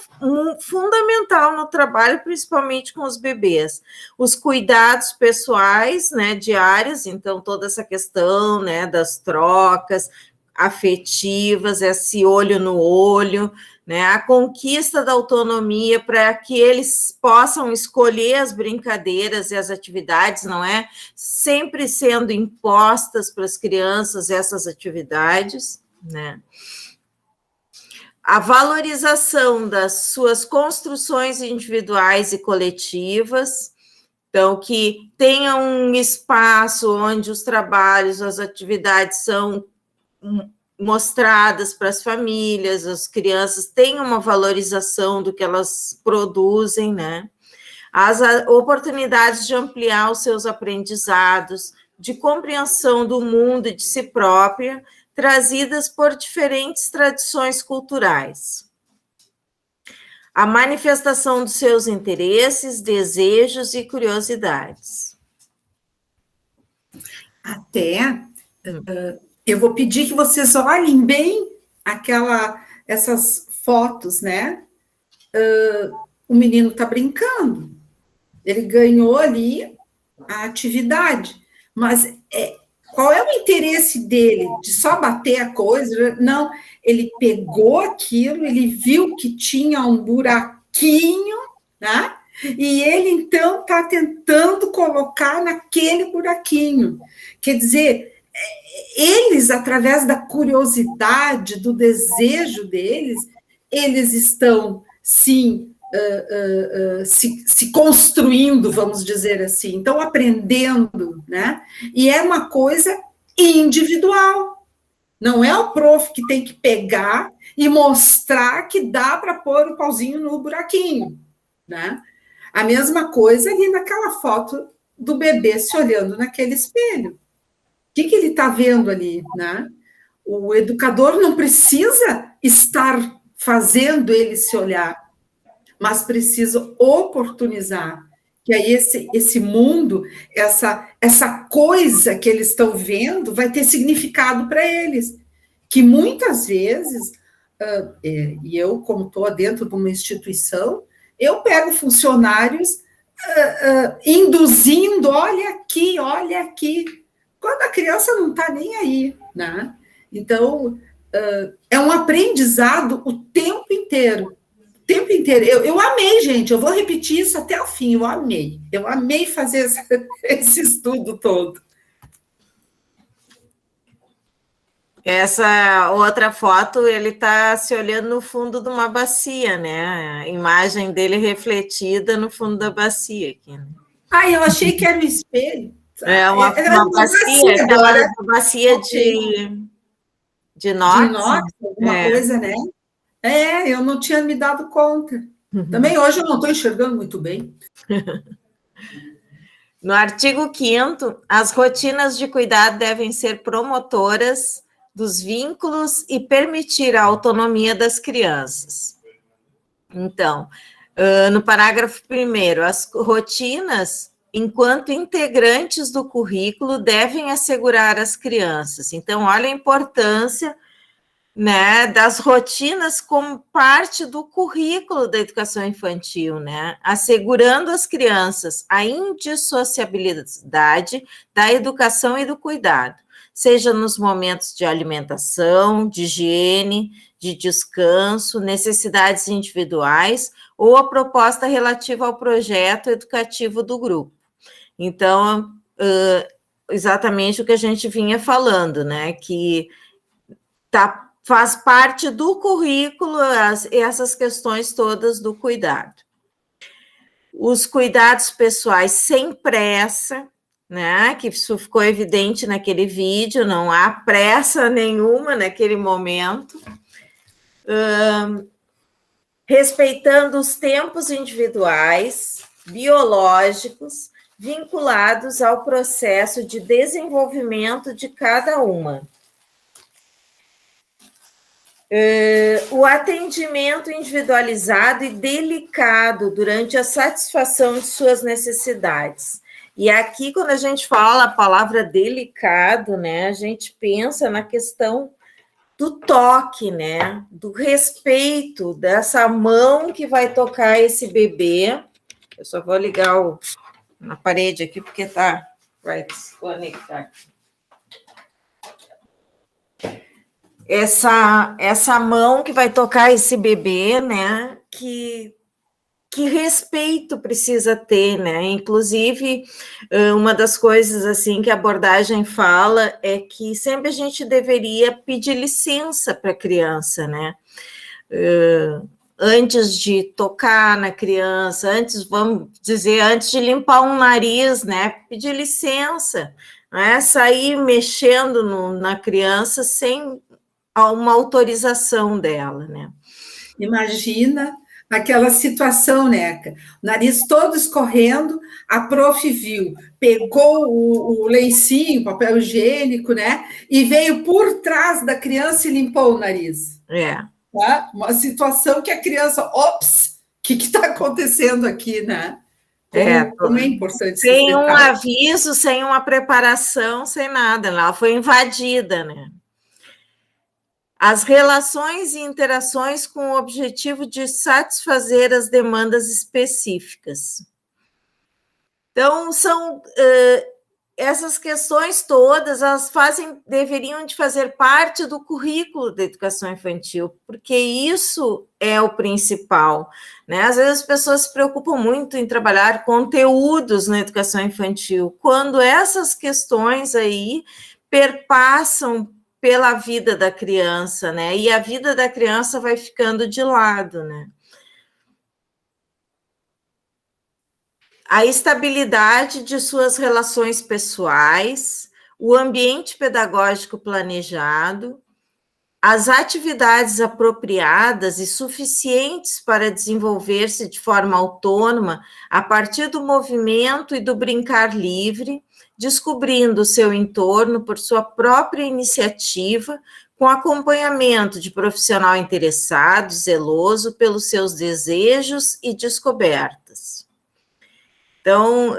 fundamental no trabalho, principalmente com os bebês. Os cuidados pessoais, né, diários, então toda essa questão, né, das trocas afetivas, esse olho no olho, né, a conquista da autonomia para que eles possam escolher as brincadeiras e as atividades, não é sempre sendo impostas para as crianças essas atividades, né? A valorização das suas construções individuais e coletivas, então, que tenha um espaço onde os trabalhos, as atividades são mostradas para as famílias, as crianças têm uma valorização do que elas produzem, né? As oportunidades de ampliar os seus aprendizados, de compreensão do mundo e de si própria, trazidas por diferentes tradições culturais. A manifestação dos seus interesses, desejos e curiosidades. Até... eu vou pedir que vocês olhem bem essas fotos, né? O menino está brincando, ele ganhou ali a atividade, mas qual é o interesse dele? De só bater a coisa? Não, ele pegou aquilo, ele viu que tinha um buraquinho, né? E ele, então, está tentando colocar naquele buraquinho. Quer dizer, eles, através da curiosidade, do desejo deles, eles estão, sim, se construindo, vamos dizer assim, estão aprendendo, né? E é uma coisa individual. Não é o prof que tem que pegar e mostrar que dá para pôr o pauzinho no buraquinho, né? A mesma coisa ali naquela foto do bebê se olhando naquele espelho. O que ele está vendo ali, né? O educador não precisa estar fazendo ele se olhar, mas precisa oportunizar que aí esse mundo, essa coisa que eles estão vendo vai ter significado para eles, que muitas vezes, e eu, como estou dentro de uma instituição, eu pego funcionários induzindo, olha aqui, quando a criança não está nem aí, né? Então, é um aprendizado o tempo inteiro. Eu amei, gente, eu vou repetir isso até o fim, eu amei fazer esse estudo todo. Essa outra foto, ele está se olhando no fundo de uma bacia, né? A imagem dele refletida no fundo da bacia aqui, né? Eu achei que era um espelho. É uma bacia, aquela bacia de inox. De inox, alguma coisa, né? Eu não tinha me dado conta. Também hoje eu não estou enxergando muito bem. No artigo 5º, as rotinas de cuidado devem ser promotoras dos vínculos e permitir a autonomia das crianças. Então, no parágrafo 1º, as rotinas, enquanto integrantes do currículo, devem assegurar às crianças. Então, olha a importância, né, das rotinas como parte do currículo da educação infantil, né, assegurando às crianças a indissociabilidade da educação e do cuidado, seja nos momentos de alimentação, de higiene, de descanso, necessidades individuais ou a proposta relativa ao projeto educativo do grupo. Então, exatamente o que a gente vinha falando, né, que faz parte do currículo essas questões todas do cuidado. Os cuidados pessoais sem pressa, né, que isso ficou evidente naquele vídeo, não há pressa nenhuma naquele momento, respeitando os tempos individuais, biológicos, vinculados ao processo de desenvolvimento de cada uma. O atendimento individualizado e delicado durante a satisfação de suas necessidades. E aqui, quando a gente fala a palavra delicado, né, a gente pensa na questão do toque, né, do respeito, dessa mão que vai tocar esse bebê. Eu só vou ligar na parede aqui, porque vai desconectar. Essa mão que vai tocar esse bebê, né, que respeito precisa ter, né? Inclusive, uma das coisas assim que a abordagem fala é que sempre a gente deveria pedir licença para a criança, né? Antes de tocar na criança, vamos dizer, antes de limpar um nariz, né? Pedir licença, né? Sair mexendo na criança sem uma autorização dela, né? Imagina aquela situação, Neca, o nariz todo escorrendo, a prof viu, pegou o lencinho, o papel higiênico, né, e veio por trás da criança e limpou o nariz. Tá? Uma situação que a criança, ops, o que está acontecendo aqui, né? Como é importante. Sem um aviso, sem uma preparação, sem nada, ela foi invadida, né? As relações e interações com o objetivo de satisfazer as demandas específicas. Então, são essas questões todas, elas deveriam de fazer parte do currículo da educação infantil, porque isso é o principal, né? Às vezes as pessoas se preocupam muito em trabalhar conteúdos na educação infantil, quando essas questões aí perpassam pela vida da criança, né? E a vida da criança vai ficando de lado, né? A estabilidade de suas relações pessoais, o ambiente pedagógico planejado, as atividades apropriadas e suficientes para desenvolver-se de forma autônoma a partir do movimento e do brincar livre, descobrindo o seu entorno por sua própria iniciativa, com acompanhamento de profissional interessado, zeloso pelos seus desejos e descobertas. Então,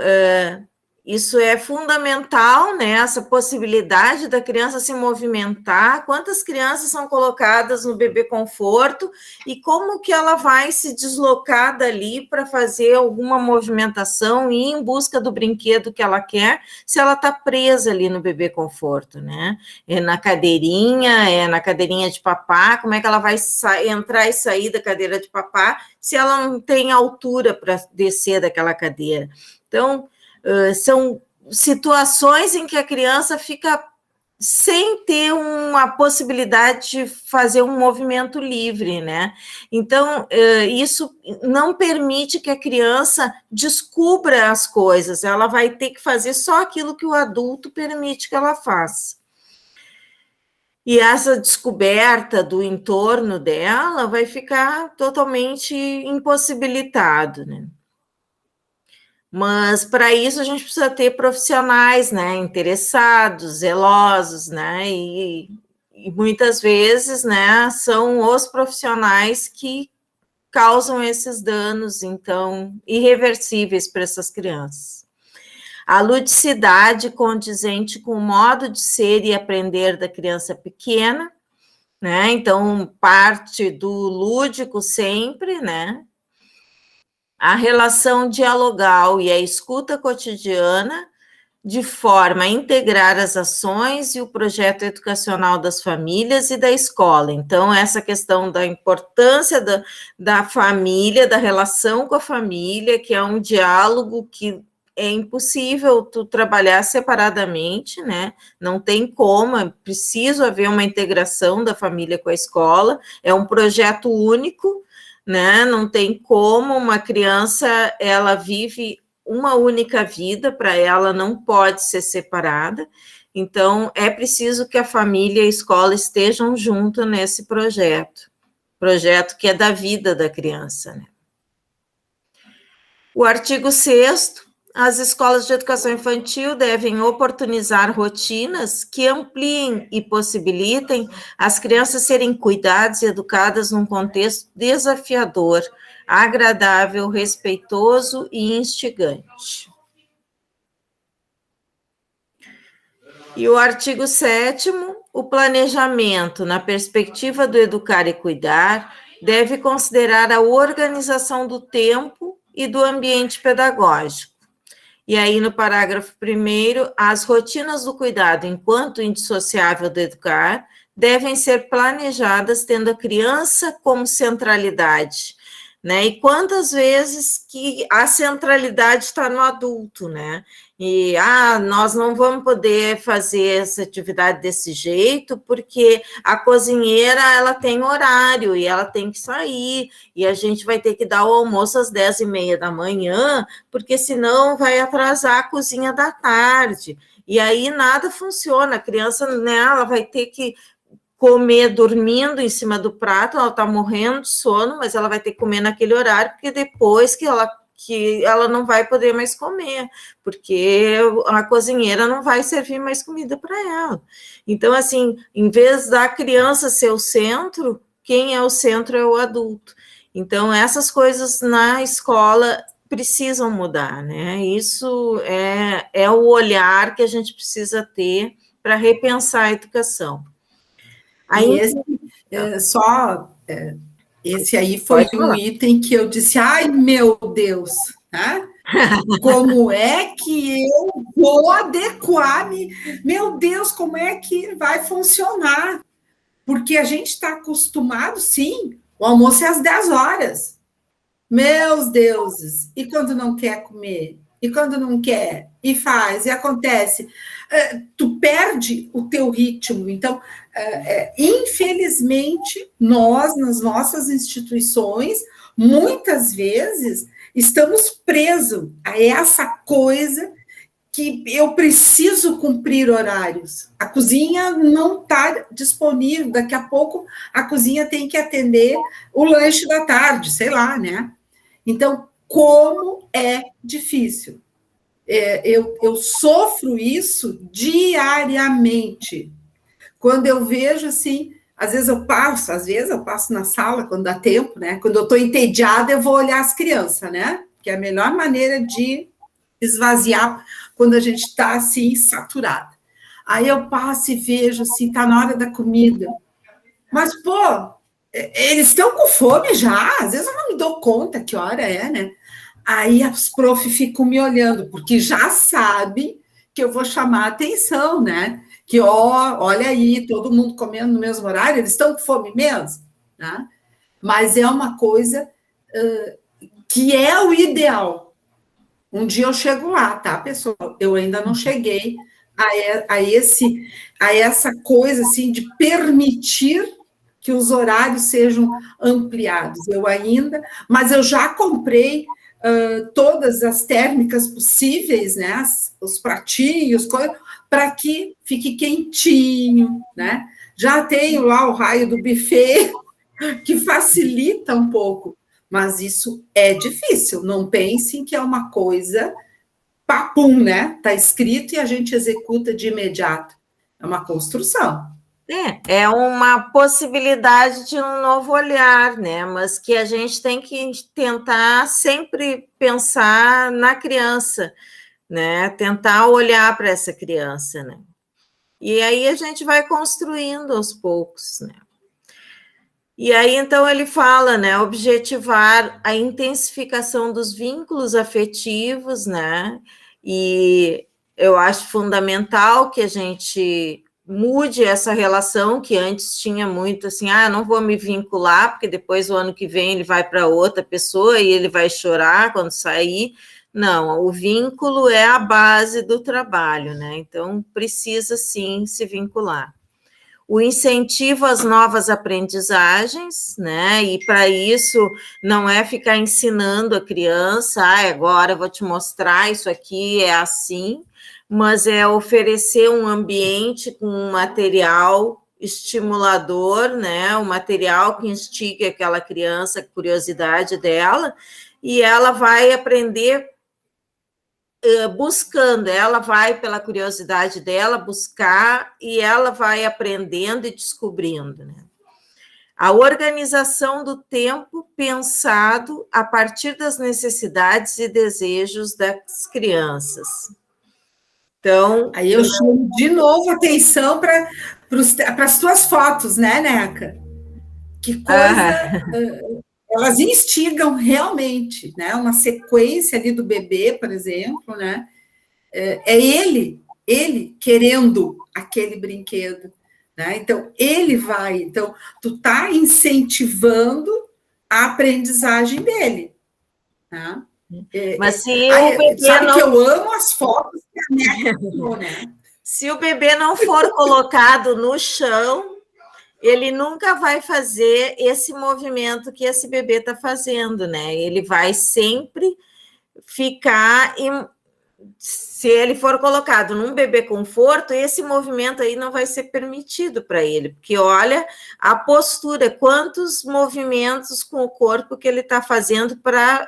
isso é fundamental, né? Essa possibilidade da criança se movimentar. Quantas crianças são colocadas no bebê conforto e como que ela vai se deslocar dali para fazer alguma movimentação e ir em busca do brinquedo que ela quer, se ela está presa ali no bebê conforto, né? É na cadeirinha de papá, como é que ela vai entrar e sair da cadeira de papá se ela não tem altura para descer daquela cadeira? Então, são situações em que a criança fica sem ter uma possibilidade de fazer um movimento livre, né? Então, isso não permite que a criança descubra as coisas, ela vai ter que fazer só aquilo que o adulto permite que ela faça. E essa descoberta do entorno dela vai ficar totalmente impossibilitado, né? Mas, para isso, a gente precisa ter profissionais, né, interessados, zelosos, né, e muitas vezes, né, são os profissionais que causam esses danos, então, irreversíveis para essas crianças. A ludicidade condizente com o modo de ser e aprender da criança pequena, né, então, parte do lúdico sempre, né, a relação dialogal e a escuta cotidiana, de forma a integrar as ações e o projeto educacional das famílias e da escola. Então, essa questão da importância da família, da relação com a família, que é um diálogo que é impossível tu trabalhar separadamente, né? Não tem como, é preciso haver uma integração da família com a escola, é um projeto único, né? Não tem como uma criança, ela vive uma única vida, para ela não pode ser separada, então é preciso que a família e a escola estejam juntos nesse projeto que é da vida da criança, né? O artigo 6º, as escolas de educação infantil devem oportunizar rotinas que ampliem e possibilitem as crianças serem cuidadas e educadas num contexto desafiador, agradável, respeitoso e instigante. E o artigo 7º, o planejamento, na perspectiva do educar e cuidar, deve considerar a organização do tempo e do ambiente pedagógico. E aí, no parágrafo 1º, as rotinas do cuidado, enquanto indissociável do educar, devem ser planejadas tendo a criança como centralidade, né? E quantas vezes que a centralidade está no adulto, né? E, nós não vamos poder fazer essa atividade desse jeito, porque a cozinheira, ela tem horário, e ela tem que sair, e a gente vai ter que dar o almoço às 10h30 da manhã, porque senão vai atrasar a cozinha da tarde, e aí nada funciona, a criança, né, ela vai ter que comer dormindo em cima do prato, ela está morrendo de sono, mas ela vai ter que comer naquele horário, porque depois que ela não vai poder mais comer, porque a cozinheira não vai servir mais comida para ela. Então, assim, em vez da criança ser o centro, quem é o centro é o adulto. Então, essas coisas na escola precisam mudar, né? Isso é o olhar que a gente precisa ter para repensar a educação. Aí, esse aí foi um item que eu disse, ai, meu Deus, tá? Como é que eu vou adequar-me? Meu Deus, como é que vai funcionar? Porque a gente está acostumado, sim, o almoço é às 10 horas. Meus deuses, e quando não quer comer? E quando não quer? E faz, e acontece. Tu perde o teu ritmo. Então, infelizmente, nós, nas nossas instituições, muitas vezes, estamos presos a essa coisa que eu preciso cumprir horários. A cozinha não está disponível, daqui a pouco a cozinha tem que atender o lanche da tarde, sei lá, né? Então, como é difícil. Eu sofro isso diariamente. Quando eu vejo, assim, às vezes eu passo na sala, quando dá tempo, né? Quando eu estou entediada, eu vou olhar as crianças, né? Que é a melhor maneira de esvaziar quando a gente está, assim, saturada. Aí eu passo e vejo, assim, está na hora da comida. Mas, pô, eles estão com fome já, às vezes eu não me dou conta que hora é, né? Aí as prof ficam me olhando, porque já sabe que eu vou chamar a atenção, né? Que, ó, olha aí, todo mundo comendo no mesmo horário, eles estão com fome mesmo, né? Mas é uma coisa que é o ideal. Um dia eu chego lá, tá, pessoal? Eu ainda não cheguei a essa coisa, assim, de permitir que os horários sejam ampliados. Mas eu já comprei todas as térmicas possíveis, né? Os pratinhos, para que fique quentinho, né? Já tenho lá o raio do buffet, que facilita um pouco, mas isso é difícil. Não pensem que é uma coisa papum, né? Está escrito e a gente executa de imediato. É uma construção. É uma possibilidade de um novo olhar, né? Mas que a gente tem que tentar sempre pensar na criança, né? Tentar olhar para essa criança, né? E aí a gente vai construindo aos poucos, né? E aí, então, ele fala, né? Objetivar a intensificação dos vínculos afetivos, né? E eu acho fundamental que a gente mude essa relação que antes tinha muito assim, não vou me vincular, porque depois o ano que vem ele vai para outra pessoa e ele vai chorar quando sair. Não, o vínculo é a base do trabalho, né? Então, precisa sim se vincular. O incentivo às novas aprendizagens, né? E para isso não é ficar ensinando a criança, agora eu vou te mostrar isso aqui, é assim, mas é oferecer um ambiente com um material estimulador, né? Um material que instigue aquela criança, a curiosidade dela, e ela vai aprender buscando, ela vai pela curiosidade dela buscar e ela vai aprendendo e descobrindo, né? A organização do tempo pensado a partir das necessidades e desejos das crianças. Então, aí eu chamo de novo atenção para as tuas fotos, né, Neca? Que coisa... Elas instigam realmente, né? Uma sequência ali do bebê, por exemplo, né? É ele querendo aquele brinquedo, né? Então, ele vai. Então, tu tá incentivando a aprendizagem dele, tá? Mas se o bebê sabe não... que eu amo as fotos que a Neca tirou, né? Se o bebê não for colocado no chão, ele nunca vai fazer esse movimento que esse bebê está fazendo, né? Ele vai sempre ficar... Se ele for colocado num bebê conforto, esse movimento aí não vai ser permitido para ele, porque olha a postura, quantos movimentos com o corpo que ele está fazendo para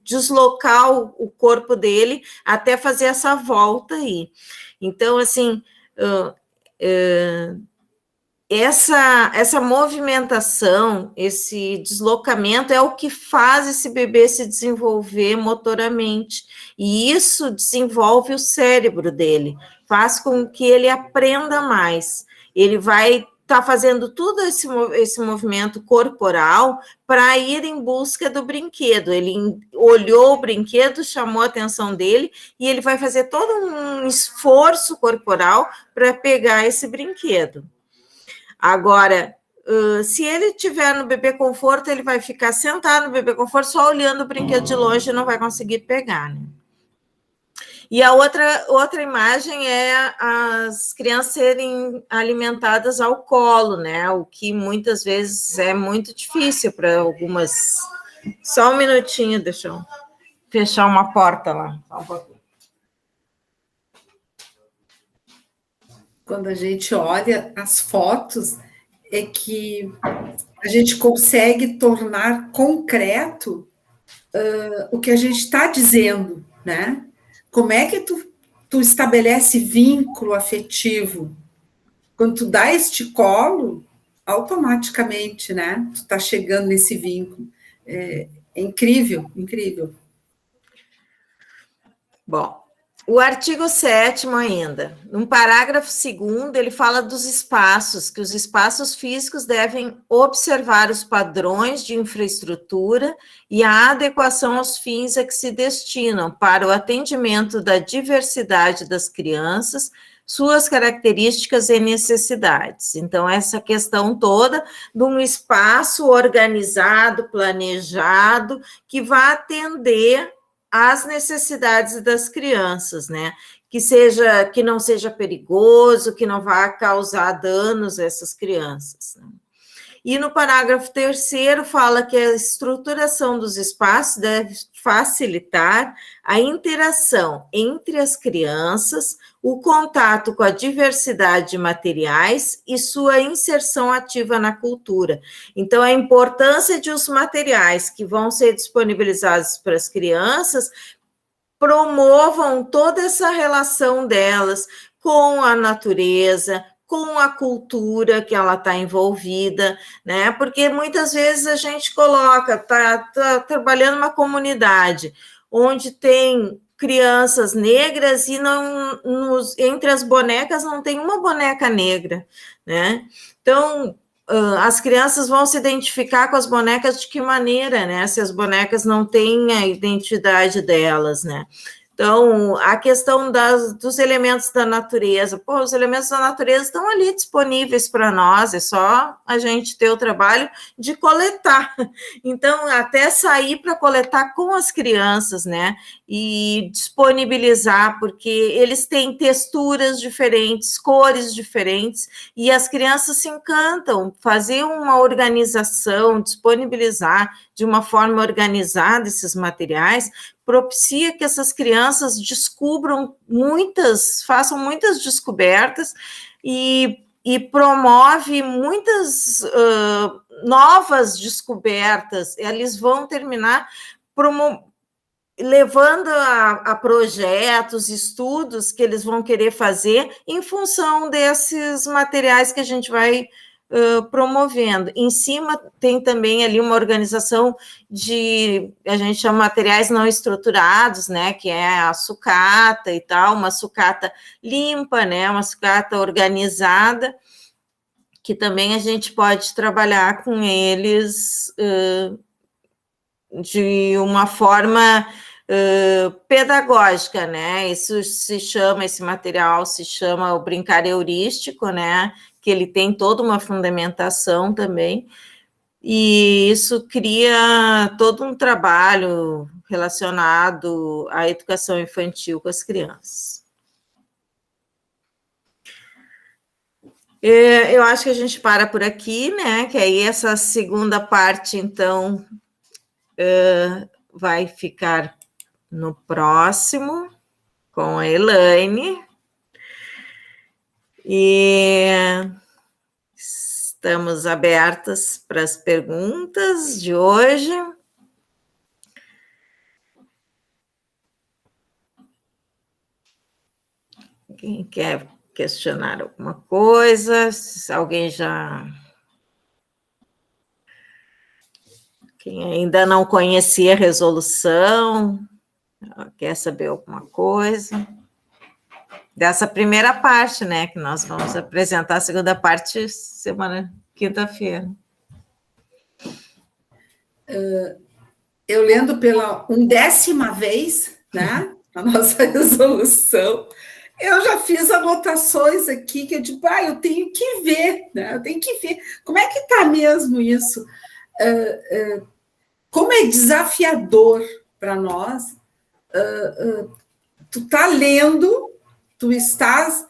deslocar o corpo dele até fazer essa volta aí. Então, assim... Essa movimentação, esse deslocamento é o que faz esse bebê se desenvolver motoramente, e isso desenvolve o cérebro dele, faz com que ele aprenda mais. Ele vai estar fazendo todo esse movimento corporal para ir em busca do brinquedo. Ele olhou o brinquedo, chamou a atenção dele, e ele vai fazer todo um esforço corporal para pegar esse brinquedo. Agora, se ele estiver no bebê conforto, ele vai ficar sentado no bebê conforto, só olhando o brinquedo de longe e não vai conseguir pegar, né? E a outra imagem é as crianças serem alimentadas ao colo, né? O que muitas vezes é muito difícil para algumas... Só um minutinho, deixa eu fechar uma porta lá. Só um pouquinho. Quando a gente olha as fotos, é que a gente consegue tornar concreto o que a gente está dizendo, né? Como é que tu estabelece vínculo afetivo? Quando tu dá este colo, automaticamente, né? Tu está chegando nesse vínculo. É incrível, incrível. Bom, o artigo 7º ainda, no parágrafo 2º, ele fala dos espaços, que os espaços físicos devem observar os padrões de infraestrutura e a adequação aos fins a que se destinam para o atendimento da diversidade das crianças, suas características e necessidades. Então, essa questão toda de um espaço organizado, planejado, que vai atender às necessidades das crianças, né? Que não seja perigoso, que não vá causar danos a essas crianças, né? E no parágrafo 3º fala que a estruturação dos espaços deve facilitar a interação entre as crianças, o contato com a diversidade de materiais e sua inserção ativa na cultura. Então, a importância de os materiais que vão ser disponibilizados para as crianças promovam toda essa relação delas com a natureza, com a cultura que ela está envolvida, né? Porque muitas vezes a gente tá trabalhando numa comunidade onde tem crianças negras e entre as bonecas não tem uma boneca negra, né? Então, as crianças vão se identificar com as bonecas de que maneira, né? Se as bonecas não têm a identidade delas, né? Então, a questão dos elementos da natureza. Pô, os elementos da natureza estão ali disponíveis para nós, é só a gente ter o trabalho de coletar. Então, até sair para coletar com as crianças, né? E disponibilizar, porque eles têm texturas diferentes, cores diferentes, e as crianças se encantam. Fazer uma organização, disponibilizar de uma forma organizada esses materiais, propicia que essas crianças façam muitas descobertas e promove muitas novas descobertas. Eles vão terminar levando a projetos, estudos que eles vão querer fazer em função desses materiais que a gente vai promovendo. Em cima tem também ali uma organização a gente chama materiais não estruturados, né, que é a sucata e tal, uma sucata limpa, né, uma sucata organizada, que também a gente pode trabalhar com eles de uma forma pedagógica, né, esse material se chama o brincar heurístico, né, que ele tem toda uma fundamentação também, e isso cria todo um trabalho relacionado à educação infantil com as crianças. Eu acho que a gente para por aqui, né, que aí essa segunda parte, então, vai ficar no próximo, com a Elaine. E estamos abertas para as perguntas de hoje. Quem quer questionar alguma coisa? Se alguém Quem ainda não conhecia a resolução, quer saber alguma coisa? Dessa primeira parte, né, que nós vamos apresentar a segunda parte quinta-feira. Eu lendo pela 11ª vez, né, a nossa resolução, eu já fiz anotações aqui que eu digo, eu tenho que ver, né, eu tenho que ver. Como é que está mesmo isso? Como é desafiador para nós, tu tá lendo, tu estás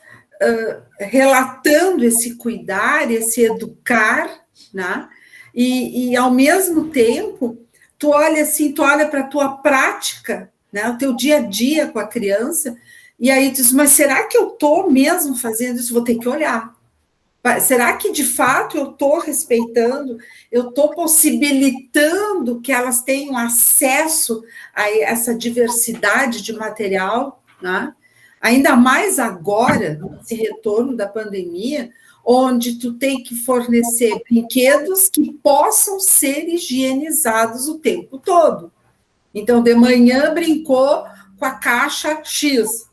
relatando esse cuidar, esse educar, né? E ao mesmo tempo, tu olha para a tua prática, né? O teu dia a dia com a criança, e aí tu diz, mas será que eu estou mesmo fazendo isso? Vou ter que olhar. Será que, de fato, eu estou respeitando, eu estou possibilitando que elas tenham acesso a essa diversidade de material, né? Ainda mais agora, nesse retorno da pandemia, onde tu tem que fornecer brinquedos que possam ser higienizados o tempo todo. Então, de manhã brincou com a caixa X.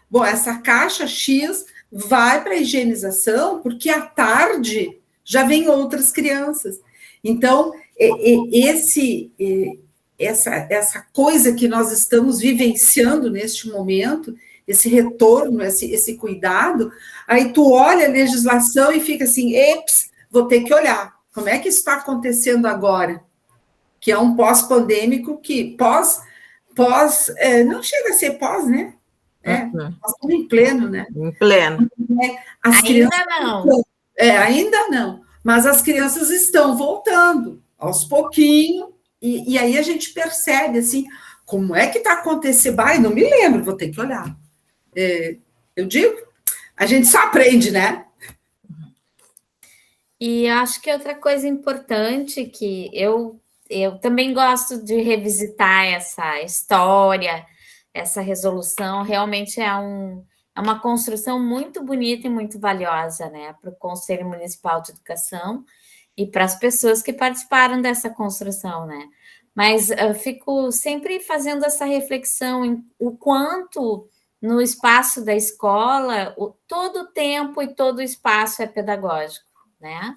Bom, essa caixa X vai para a higienização, porque à tarde já vem outras crianças. Então, essa coisa que nós estamos vivenciando neste momento, esse retorno, esse cuidado, aí tu olha a legislação e fica assim, eps, vou ter que olhar. Como é que isso está acontecendo agora? Que é um pós-pandêmico que não chega a ser pós, né? Nós estamos em pleno, né? Em pleno. As crianças Ainda não. ainda não. Mas as crianças estão voltando, aos pouquinhos, e aí a gente percebe, assim, como é que está acontecendo? Não me lembro, vou ter que olhar. Eu digo, a gente só aprende, né? E acho que outra coisa importante que eu também gosto de revisitar essa história, essa resolução, realmente é uma construção muito bonita e muito valiosa, né, para o Conselho Municipal de Educação e para as pessoas que participaram dessa construção, né? Mas eu fico sempre fazendo essa reflexão em o quanto no espaço da escola todo o tempo e todo o espaço é pedagógico, né?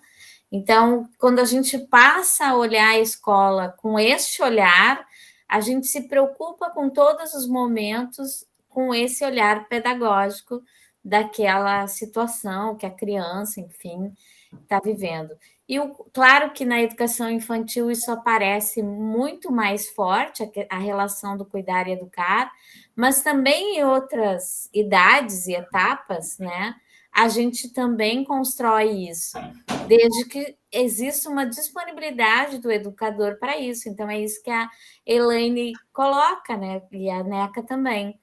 Então, quando a gente passa a olhar a escola com este olhar, a gente se preocupa com todos os momentos com esse olhar pedagógico daquela situação que a criança, enfim, está vivendo. E claro que na educação infantil isso aparece muito mais forte, a relação do cuidar e educar, mas também em outras idades e etapas, né? A gente também constrói isso, desde que exista uma disponibilidade do educador para isso. Então, é isso que a Elaine coloca, né? E a Neca também,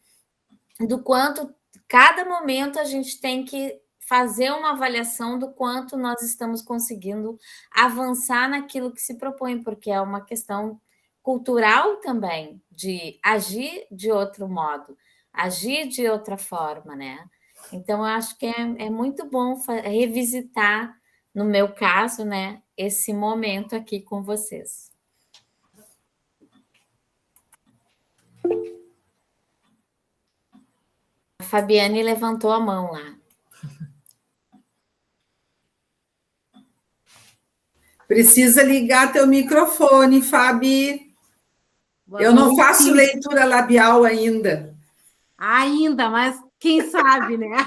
do quanto cada momento a gente tem que fazer uma avaliação do quanto nós estamos conseguindo avançar naquilo que se propõe, porque é uma questão cultural também, de agir de outro modo, agir de outra forma, né? Então, eu acho que é muito bom revisitar, no meu caso, né, esse momento aqui com vocês. A Fabiane levantou a mão lá. Precisa ligar teu microfone, Fabi. Eu não faço leitura labial ainda. Ainda, mas quem sabe, né?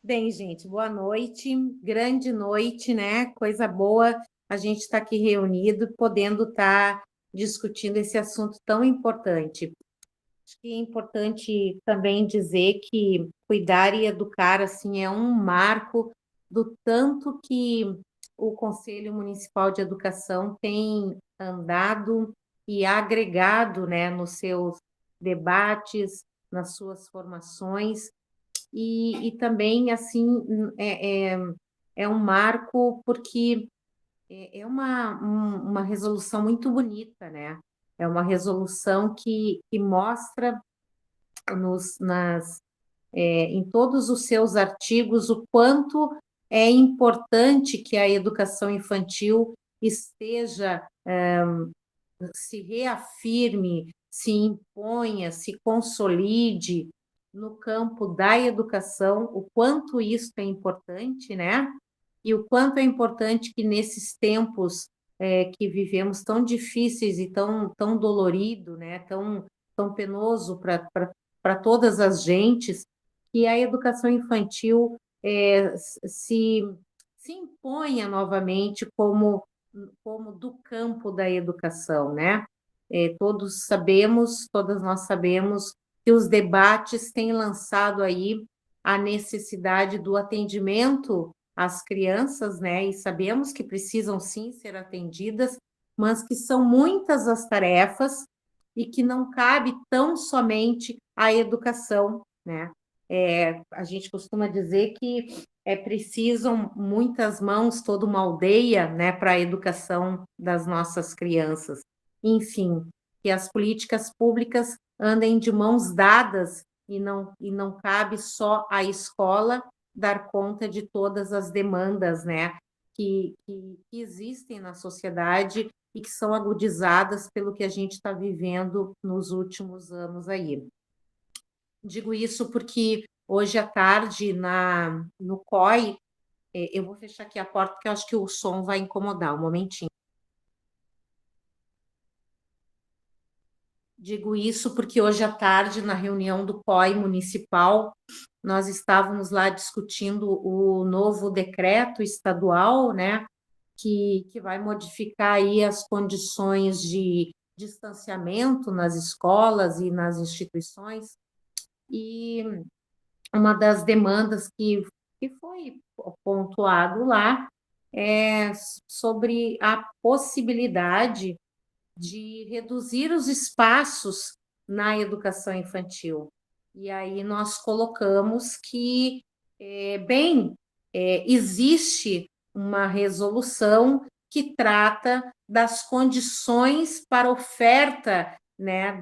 Bem, gente, boa noite, grande noite, né? Coisa boa a gente está aqui reunido, podendo estar discutindo esse assunto tão importante. Acho que é importante também dizer que cuidar e educar, assim, é um marco do tanto que o Conselho Municipal de Educação tem andado e agregado, né, nos seus debates, nas suas formações, e também, assim, é um marco porque é uma resolução muito bonita, né? É uma resolução que mostra em todos os seus artigos o quanto é importante que a educação infantil esteja, se reafirme, se imponha, se consolide no campo da educação, o quanto isso é importante, né? E o quanto é importante que nesses tempos que vivemos tão difíceis e tão dolorido, né? Tão penoso para todas as gentes, que a educação infantil se imponha novamente como do campo da educação, né? Todas nós sabemos que os debates têm lançado aí a necessidade do atendimento às crianças, né? E sabemos que precisam sim ser atendidas, mas que são muitas as tarefas e que não cabe tão somente à educação, né? A gente costuma dizer que precisam muitas mãos, toda uma aldeia, né, para a educação das nossas crianças. Enfim, que as políticas públicas andem de mãos dadas e não cabe só à escola dar conta de todas as demandas, né, que existem na sociedade e que são agudizadas pelo que a gente está vivendo nos últimos anos aí. Digo isso porque hoje à tarde, no COI, eu vou fechar aqui a porta, porque eu acho que o som vai incomodar, um momentinho. Digo isso porque hoje à tarde, na reunião do COI municipal, nós estávamos lá discutindo o novo decreto estadual, né, que vai modificar aí as condições de distanciamento nas escolas e nas instituições. E uma das demandas que foi pontuado lá é sobre a possibilidade de reduzir os espaços na educação infantil. E aí nós colocamos que, existe uma resolução que trata das condições para oferta, né,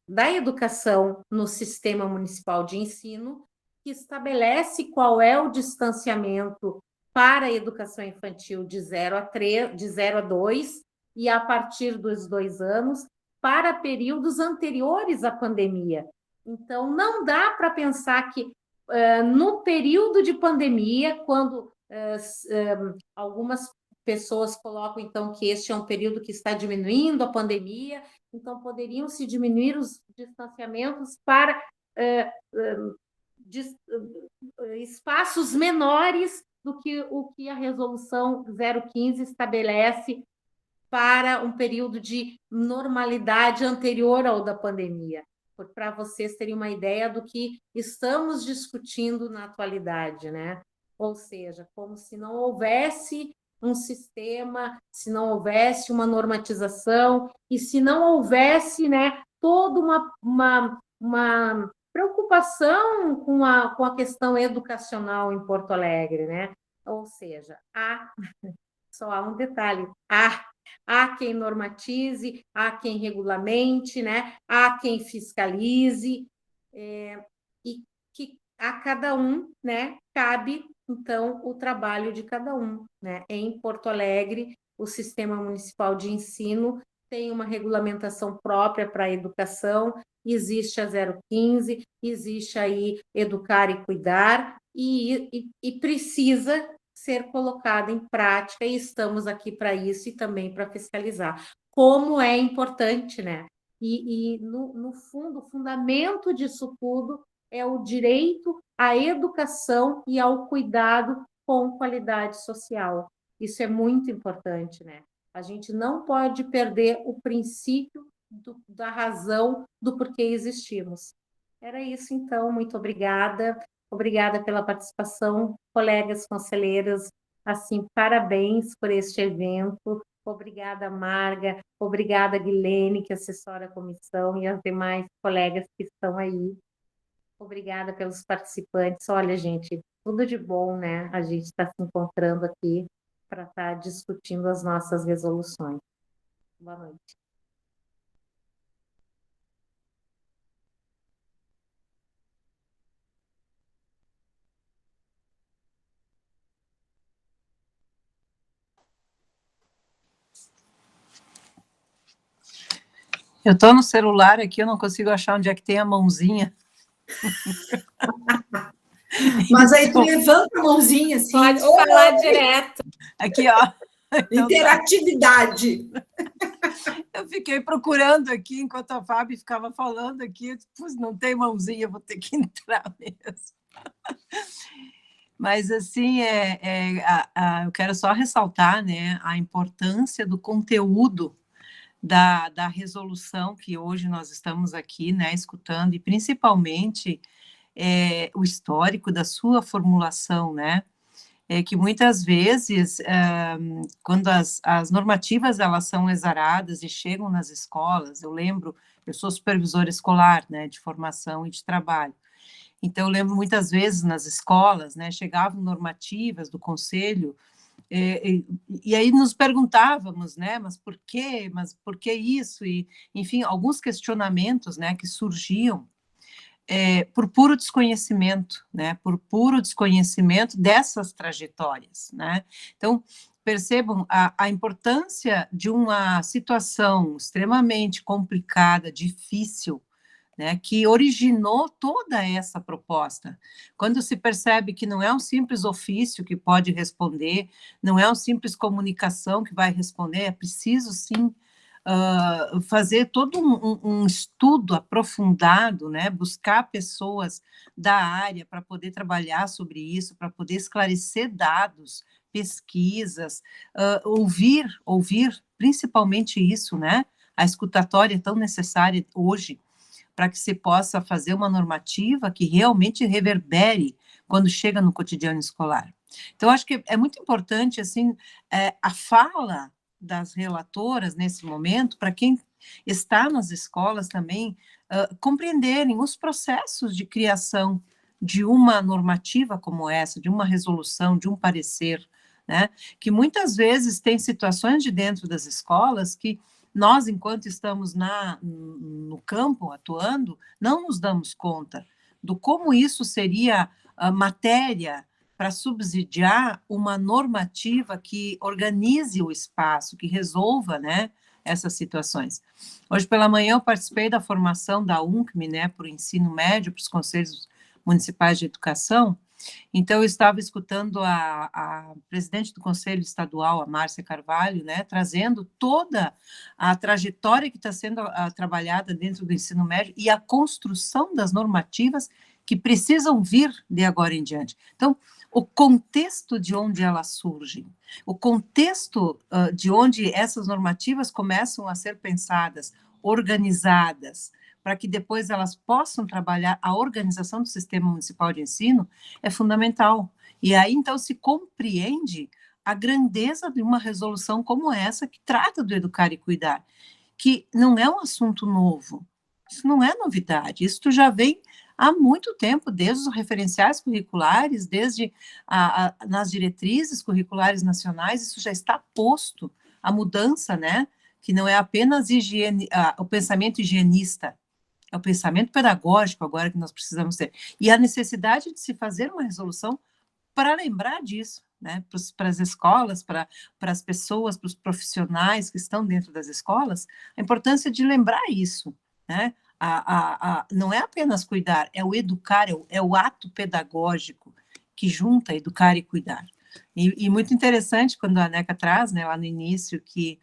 da educação no sistema municipal de ensino, que estabelece qual é o distanciamento para a educação infantil de 0 a 2, e a partir dos 2 anos, para períodos anteriores à pandemia. Então, não dá para pensar que no período de pandemia, quando algumas pessoas colocam, então, que este é um período que está diminuindo a pandemia, então poderiam se diminuir os distanciamentos para espaços menores do que o que a resolução 015 estabelece para um período de normalidade anterior ao da pandemia, para vocês terem uma ideia do que estamos discutindo na atualidade, né? Ou seja, como se não houvesse um sistema, se não houvesse uma normatização e se não houvesse, né, toda uma preocupação com a questão educacional em Porto Alegre, né? Ou seja, só há um detalhe, há quem normatize, há quem regulamente, né? Há quem fiscalize, e que a cada um, né, cabe, então, o trabalho de cada um, né? Em Porto Alegre, o Sistema Municipal de Ensino tem uma regulamentação própria para a educação, existe a 015, existe aí Educar e Cuidar, e precisa ser colocada em prática, e estamos aqui para isso e também para fiscalizar. Como é importante, né? E no fundo, o fundamento disso tudo é o direito à educação e ao cuidado com qualidade social. Isso é muito importante, né? A gente não pode perder o princípio da razão do porquê existimos. Era isso, então. Muito obrigada. Obrigada pela participação, colegas conselheiros, assim, parabéns por este evento. Obrigada, Marga, obrigada, Guilene, que assessora a comissão, e as demais colegas que estão aí. Obrigada pelos participantes. Olha, gente, tudo de bom, né? A gente está se encontrando aqui para estar discutindo as nossas resoluções. Boa noite. Eu estou no celular aqui, eu não consigo achar onde é que tem a mãozinha. Mas aí tu levanta a mãozinha assim. Pode falar direto. Aqui, ó. Então, interatividade. Eu fiquei procurando aqui, enquanto a Fábio ficava falando aqui, pois não tem mãozinha, vou ter que entrar mesmo. Mas, assim, eu quero só ressaltar, né, a importância do conteúdo da resolução que hoje nós estamos aqui, né, escutando, e principalmente o histórico da sua formulação, né, que muitas vezes, quando as normativas elas são exaradas e chegam nas escolas, eu lembro, eu sou supervisora escolar, né, de formação e de trabalho, então eu lembro muitas vezes nas escolas, né, chegavam normativas do conselho, e aí nos perguntávamos, né, mas por quê isso? E, enfim, alguns questionamentos, né, que surgiam por puro desconhecimento, né, por puro desconhecimento dessas trajetórias, né. Então, percebam a importância de uma situação extremamente complicada, difícil, né, que originou toda essa proposta. Quando se percebe que não é um simples ofício que pode responder, não é uma simples comunicação que vai responder, é preciso, sim, fazer todo um estudo aprofundado, né, buscar pessoas da área para poder trabalhar sobre isso, para poder esclarecer dados, pesquisas, ouvir, principalmente isso, né, a escutatória tão necessária hoje, para que se possa fazer uma normativa que realmente reverbere quando chega no cotidiano escolar. Então, acho que é muito importante, assim, a fala das relatoras nesse momento, para quem está nas escolas também, compreenderem os processos de criação de uma normativa como essa, de uma resolução, de um parecer, né, que muitas vezes tem situações de dentro das escolas que nós, enquanto estamos no campo, atuando, não nos damos conta do como isso seria matéria para subsidiar uma normativa que organize o espaço, que resolva, né, essas situações. Hoje pela manhã eu participei da formação da UNCM, né, para o ensino médio, para os conselhos municipais de educação. Então, eu estava escutando a presidente do Conselho Estadual, a Márcia Carvalho, né, trazendo toda a trajetória que está sendo trabalhada dentro do ensino médio e a construção das normativas que precisam vir de agora em diante. Então, o contexto de onde elas surgem, o contexto de onde essas normativas começam a ser pensadas, organizadas, para que depois elas possam trabalhar a organização do sistema municipal de ensino, é fundamental. E aí, então, se compreende a grandeza de uma resolução como essa, que trata do educar e cuidar, que não é um assunto novo, isso não é novidade, isso já vem há muito tempo, desde os referenciais curriculares, desde nas diretrizes curriculares nacionais, isso já está posto, a mudança, né, que não é apenas o pensamento higienista, é o pensamento pedagógico agora que nós precisamos ter. E a necessidade de se fazer uma resolução para lembrar disso, né, para as escolas, para as pessoas, para os profissionais que estão dentro das escolas, a importância de lembrar isso, né? Não é apenas cuidar, é o educar, é o ato pedagógico que junta educar e cuidar. E muito interessante quando a Neca traz, né, lá no início, que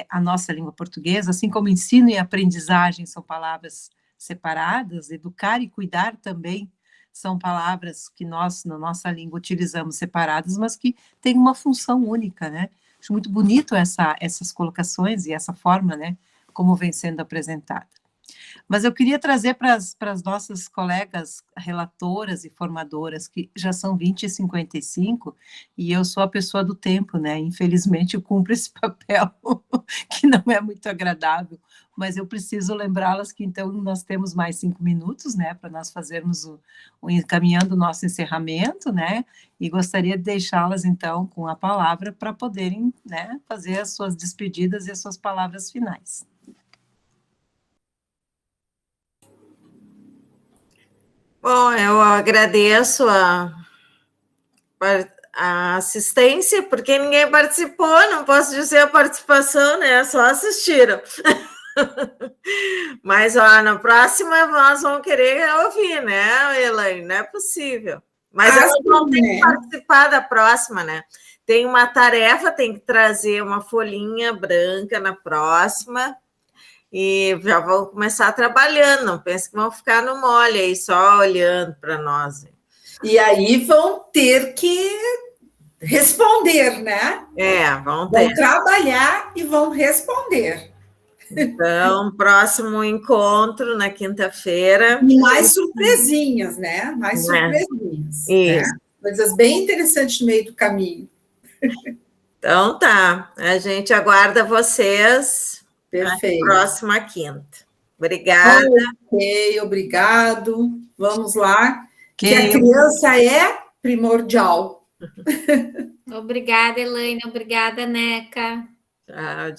a nossa língua portuguesa, assim como ensino e aprendizagem são palavras separadas, educar e cuidar também são palavras que nós, na nossa língua, utilizamos separadas, mas que têm uma função única, né? Acho muito bonito essas colocações e essa forma, né, como vem sendo apresentada. Mas eu queria trazer para as nossas colegas relatoras e formadoras, que já são 20h55, e eu sou a pessoa do tempo, né? Infelizmente, eu cumpro esse papel, que não é muito agradável, mas eu preciso lembrá-las que, então, nós temos mais 5 minutos, né, para nós fazermos encaminhando o nosso encerramento, né? E gostaria de deixá-las, então, com a palavra para poderem, né, fazer as suas despedidas e as suas palavras finais. Bom, eu agradeço a assistência, porque ninguém participou, não posso dizer a participação, né? Só assistiram. Mas, ó, na próxima nós vamos querer ouvir, né, Elaine? Não é possível. Mas elas vão ter que participar da próxima, né? Tem uma tarefa, tem que trazer uma folhinha branca na próxima. E já vão começar trabalhando, não pense que vão ficar no mole aí, só olhando para nós. E aí vão ter que responder, né? Vão ter. Vão trabalhar e vão responder. Então, próximo encontro na quinta-feira. E mais surpresinhas, né? Mais surpresinhas. Isso. Né? Coisas bem interessantes no meio do caminho. Então, tá. A gente aguarda vocês. Perfeito. Na próxima quinta. Obrigada. Ok, obrigado. Vamos lá. Que a criança é primordial. Obrigada, Elaine. Obrigada, Neca. Tchau.